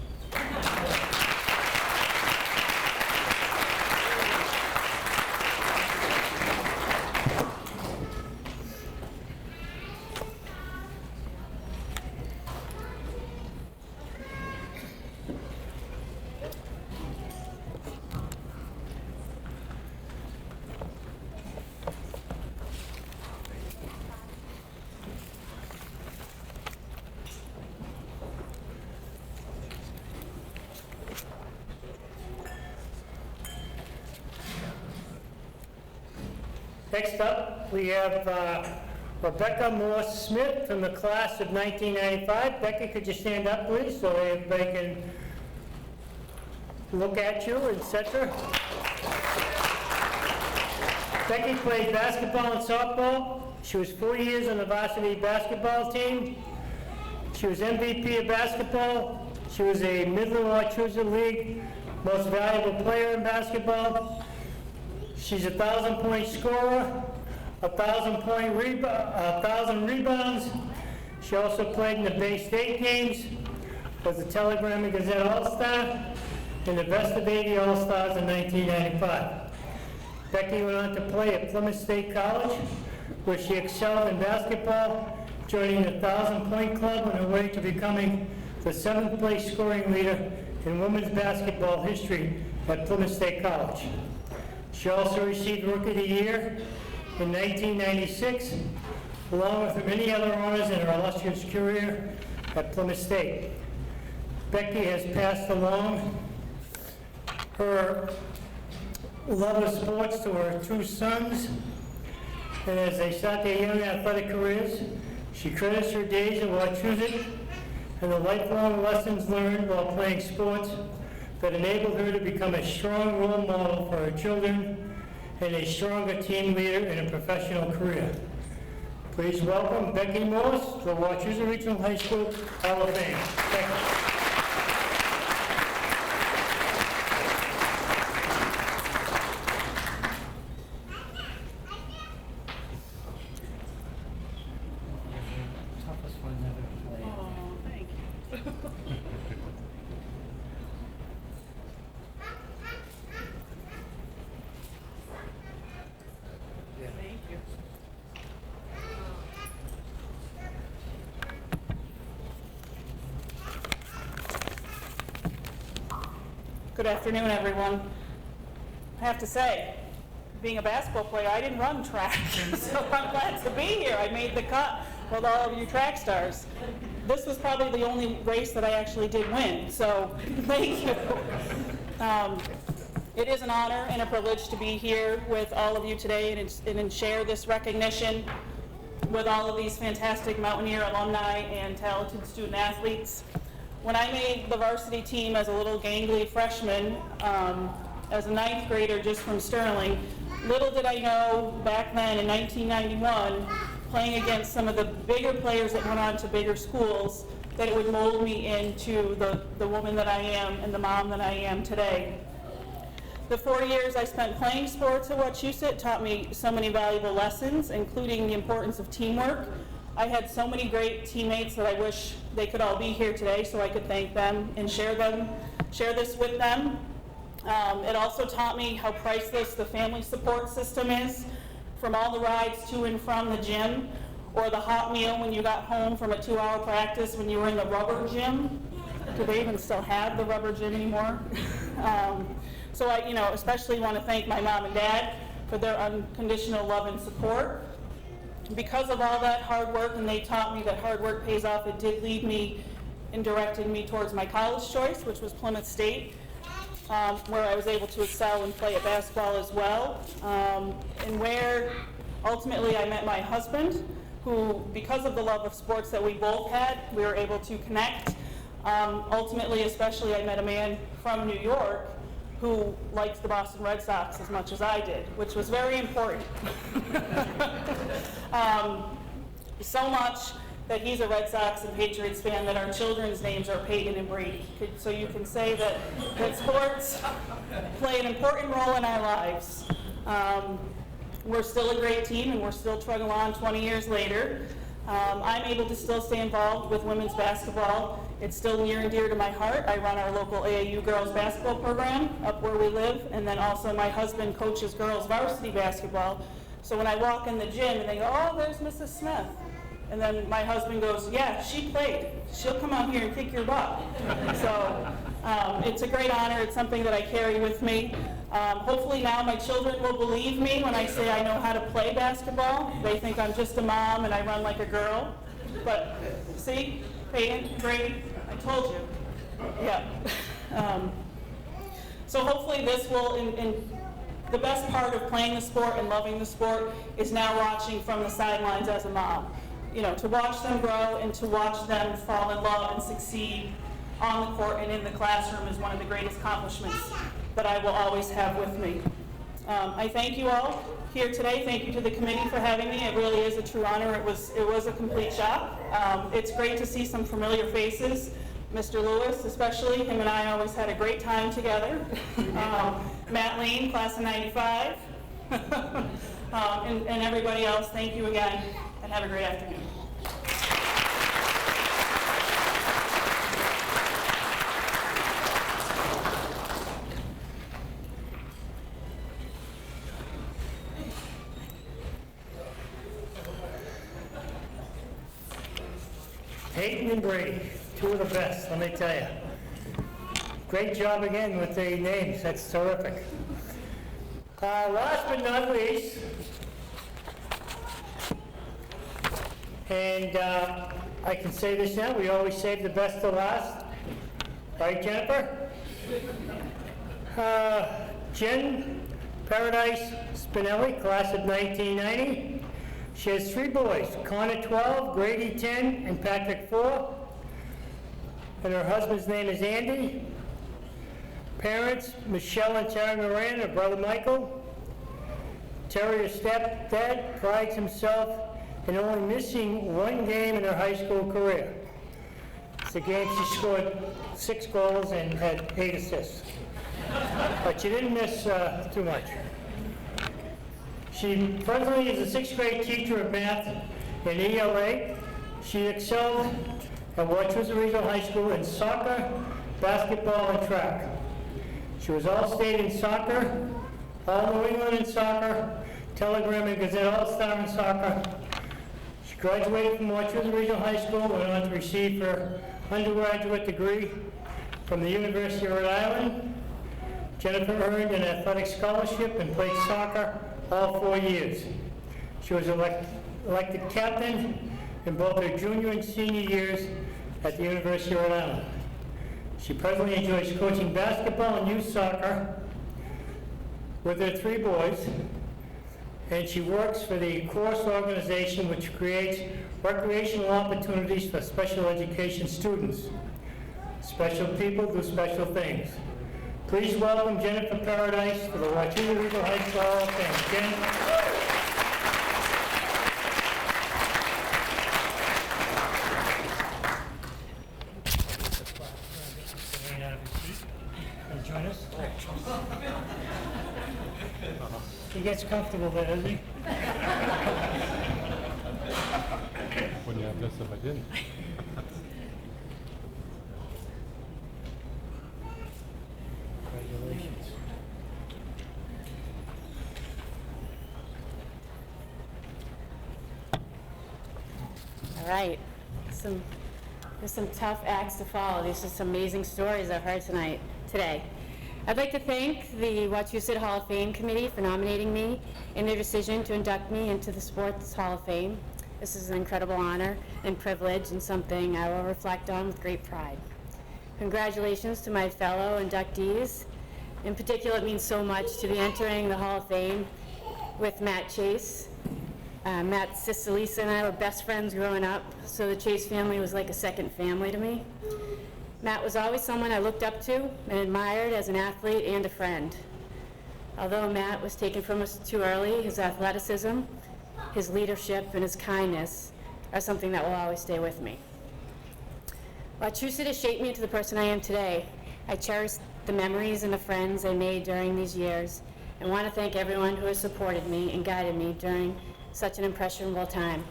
Next up, we have Rebecca Morse Smith from the class of 1995. Becky, could you stand up, please, so everybody can look at you, etc. Becky played basketball and softball. She was 4 years on the varsity basketball team. She was MVP of basketball. She was a Midland Wachusett League Most Valuable Player in basketball. She's a 1,000-point scorer, 1,000 rebounds. She also played in the Bay State games, was the Telegram and Gazette All-Star, and the Best of 80 All-Stars in 1995. Becky went on to play at Plymouth State College, where she excelled in basketball, joining the 1,000-point club on her way to becoming the 7th-place scoring leader in women's basketball history at Plymouth State College. She also received Rookie of the Year in 1996, along with many other honors in her illustrious career at Plymouth State. Becky has passed along her love of sports to her 2 sons, and as they start their young athletic careers, she credits her days at Wachusett and the lifelong lessons learned while playing sports that enabled her to become a strong role model for her children and a stronger team leader in a professional career. Please welcome Becky Morse to the Wachusett Regional High School Hall of Fame. Becky. Good afternoon, everyone. I have to say, being a basketball player, I didn't run track, so I'm glad to be here. I made the cut with all of you track stars. This was probably the only race that I actually did win, so thank you. It is an honor and a privilege to be here with all of you today and share this recognition with all of these fantastic Mountaineer alumni and talented student athletes. When I made the varsity team as a little gangly freshman, as a 9th grader just from Sterling, little did I know back then in 1991, playing against some of the bigger players that went on to bigger schools, that it would mold me into the woman that I am and the mom that I am today. The 4 years I spent playing sports at Wachusett taught me so many valuable lessons, including the importance of teamwork. I had so many great teammates that I wish they could all be here today so I could thank them and share this with them. It also taught me how priceless the family support system is, from all the rides to and from the gym, or the hot meal when you got home from a 2-hour practice when you were in the rubber gym. Do they even still have the rubber gym anymore? So I, especially want to thank my mom and dad for their unconditional love and support. Because of all that hard work, and they taught me that hard work pays off, it did lead me and directed me towards my college choice, which was Plymouth State, where I was able to excel and play at basketball as well, and where ultimately I met my husband, who, because of the love of sports that we both had, we were able to connect. Ultimately, especially, I met a man from New York who likes the Boston Red Sox as much as I did, which was very important. So much that he's a Red Sox and Patriots fan that our children's names are Pagan and Brady. So you can say that sports play an important role in our lives. We're still a great team, and we're still trucking along 20 years later. I'm able to still stay involved with women's basketball. It's still near and dear to my heart. I run our local AAU girls basketball program up where we live, and then also my husband coaches girls varsity basketball. So when I walk in the gym and they go, "Oh, there's Mrs. Smith," and then my husband goes, "Yeah, she played. She'll come out here and kick your butt." So it's a great honor. It's something that I carry with me. Hopefully now my children will believe me when I say I know how to play basketball. They think I'm just a mom and I run like a girl. But see, Peyton, Brady, I told you. Yeah. So hopefully this will the best part of playing the sport and loving the sport is now watching from the sidelines as a mom. You know, to watch them grow and to watch them fall in love and succeed on the court and in the classroom is one of the greatest accomplishments that I will always have with me. I thank you all here today. Thank you to the committee for having me. It really is a true honor. It was a complete shock. It's great to see some familiar faces. Mr. Lewis, especially, him and I always had a great time together. Matt Lean, class of 95. And everybody else, thank you again, and have a great afternoon. Peyton and Brady, two of the best, let me tell you. Great job again with the names, that's terrific. Last but not least, and I can say this now, we always save the best to last. Right, Jennifer? Jen Paradis Spinelli, class of 1990. She has 3 boys, Connor 12, Grady 10, and Patrick 4. And her husband's name is Andy. Parents, Michelle and Terry Moran, her brother Michael. Terry, her stepdad, prides himself in only missing 1 game in her high school career. It's a game she scored 6 goals and had 8 assists. But she didn't miss too much. She presently is a 6th grade teacher of math in ELA. She excelled at Wachusett Regional High School in soccer, basketball, and track. She was All-State in soccer, All-New England in soccer, Telegram and Gazette All-Star in soccer. She graduated from Wachusett Regional High School, went on to receive her undergraduate degree from the University of Rhode Island. Jennifer earned an athletic scholarship and played soccer all 4 years. She was elected captain in both her junior and senior years at the University of Rhode Island. She presently enjoys coaching basketball and youth soccer with her 3 boys, and she works for the course organization which creates recreational opportunities for special education students. Special people do special things. Please welcome Jennifer Paradis to the Wachusett Regional High School Hall of Fame. Jen. Join us. He gets comfortable there, doesn't he? Wouldn't you have this if I didn't? Congratulations. All right. There's some tough acts to follow. These are some amazing stories I've heard today. I'd like to thank the Wachusett Hall of Fame Committee for nominating me in their decision to induct me into the Sports Hall of Fame. This is an incredible honor and privilege and something I will reflect on with great pride. Congratulations to my fellow inductees. In particular, it means so much to be entering the Hall of Fame with Matt Chase. Matt's sister Lisa and I were best friends growing up, so the Chase family was like a second family to me. Matt was always someone I looked up to and admired as an athlete and a friend. Although Matt was taken from us too early, his athleticism, his leadership, and his kindness are something that will always stay with me. Wachusett has shaped me into the person I am today. I cherish the memories and the friends I made during these years and want to thank everyone who has supported me and guided me during such an impressionable time.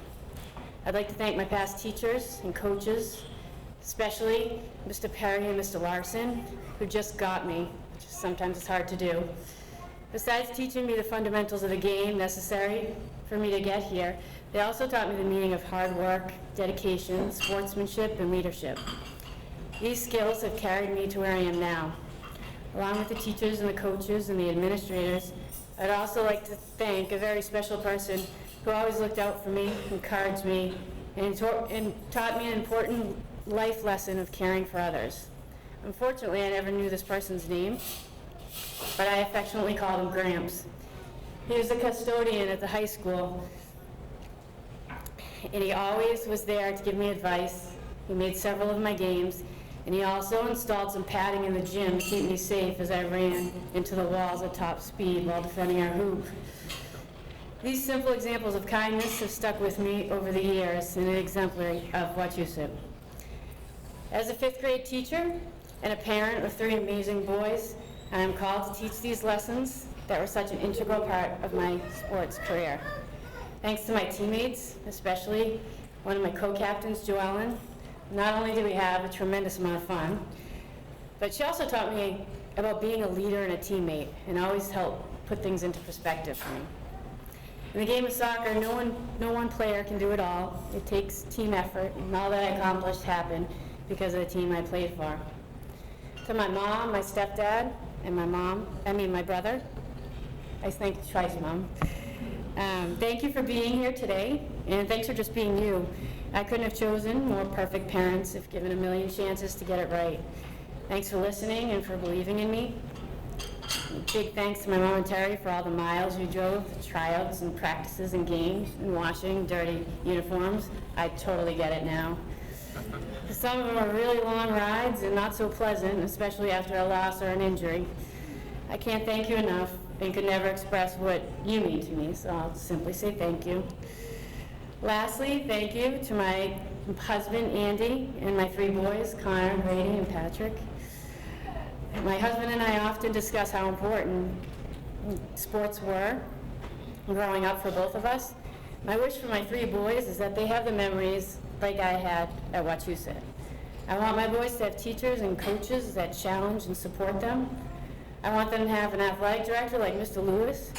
I'd like to thank my past teachers and coaches, especially Mr. Perry and Mr. Larson, who just got me, which sometimes it's hard to do. Besides teaching me the fundamentals of the game necessary for me to get here, they also taught me the meaning of hard work, dedication, sportsmanship, and leadership. These skills have carried me to where I am now. Along with the teachers and the coaches and the administrators, I'd also like to thank a very special person who always looked out for me, encouraged me, and taught me an important life lesson of caring for others. Unfortunately, I never knew this person's name, but I affectionately called him Gramps. He was a custodian at the high school, and he always was there to give me advice. He made several of my games, and he also installed some padding in the gym to keep me safe as I ran into the walls at top speed while defending our hoop. These simple examples of kindness have stuck with me over the years and an exemplary of Wachusett. As a 5th grade teacher and a parent of 3 amazing boys, I am called to teach these lessons that were such an integral part of my sports career. Thanks to my teammates, especially one of my co-captains, Joellen. Not only did we have a tremendous amount of fun, but she also taught me about being a leader and a teammate, and always helped put things into perspective for me. In the game of soccer, no one player can do it all. It takes team effort, and all that I accomplished happened because of the team I played for. To my mom, my stepdad, and my brother, I thank you twice, Mom. Thank you for being here today, and thanks for just being you. I couldn't have chosen more perfect parents if given a million chances to get it right. Thanks for listening and for believing in me. Big thanks to my mom and Terry for all the miles you drove, the tryouts and practices and games and washing dirty uniforms. I totally get it now. Some of them are really long rides and not so pleasant, especially after a loss or an injury. I can't thank you enough and could never express what you mean to me, so I'll simply say thank you. Lastly, thank you to my husband, Andy, and my 3 boys, Connor, Grady, and Patrick. My husband and I often discuss how important sports were growing up for both of us. My wish for my 3 boys is that they have the memories like I had at Wachusett. I want my boys to have teachers and coaches that challenge and support them. I want them to have an athletic director like Mr. Lewis,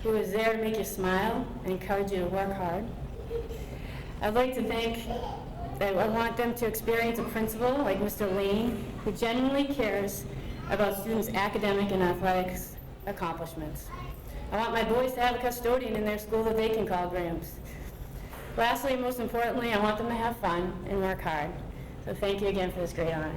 who is there to make you smile and encourage you to work hard. I want them to experience a principal like Mr. Lane, who genuinely cares about students' academic and athletics accomplishments. I want my boys to have a custodian in their school that they can call Gramps. Lastly, and most importantly, I want them to have fun and work hard. So thank you again for this great honor.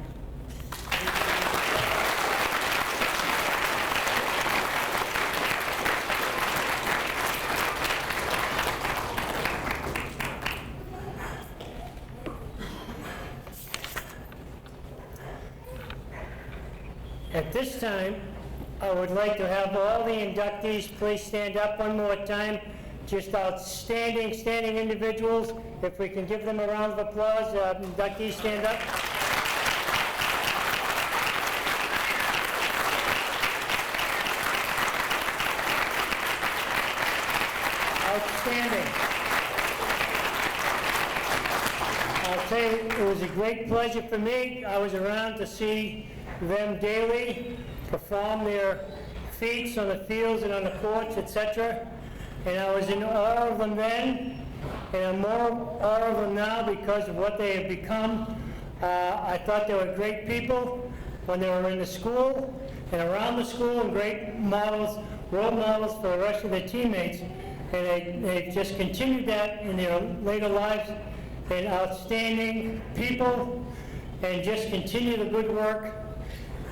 At this time, I would like to have all the inductees please stand up one more time. Just outstanding, standing individuals. If we can give them a round of applause, inductees stand up. Outstanding. I'll tell you, it was a great pleasure for me. I was around to see them daily perform their feats on the fields and on the courts, etc. And I was in awe of them then, and I'm more awe of them now because of what they have become. I thought they were great people when they were in the school and around the school, and great models, role models for the rest of their teammates. And they've just continued that in their later lives, and outstanding people, and just continue the good work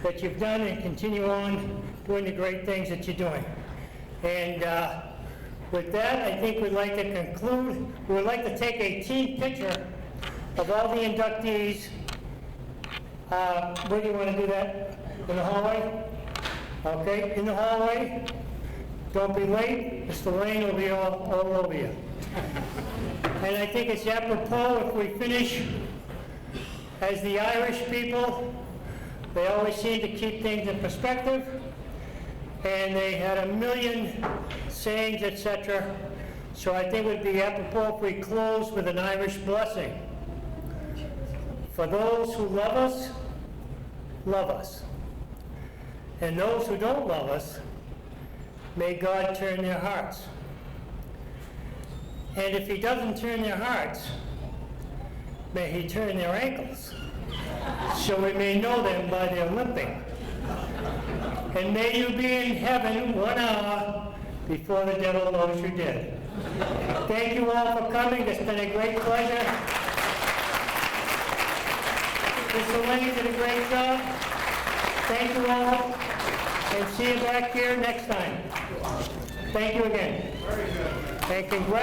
that you've done and continue on doing the great things that you're doing. And with that, I think we'd like to conclude. We would like to take a team picture of all the inductees. Where do you want to do that? In the hallway? Okay, in the hallway. Don't be late. Mr. Lane will be all over you. And I think it's apropos if we finish as the Irish people. They always seem to keep things in perspective, and they had a million sayings, etc. So I think it would be apropos if we close with an Irish blessing. For those who love us, love us. And those who don't love us, may God turn their hearts. And if he doesn't turn their hearts, may he turn their ankles, so we may know them by their limping. And may you be in heaven 1 hour before the devil knows you're dead. Thank you all for coming. It's been a great pleasure. Mr. Lane did a great job. Thank you all. and see you back here next time. Thank you again. And congratulations.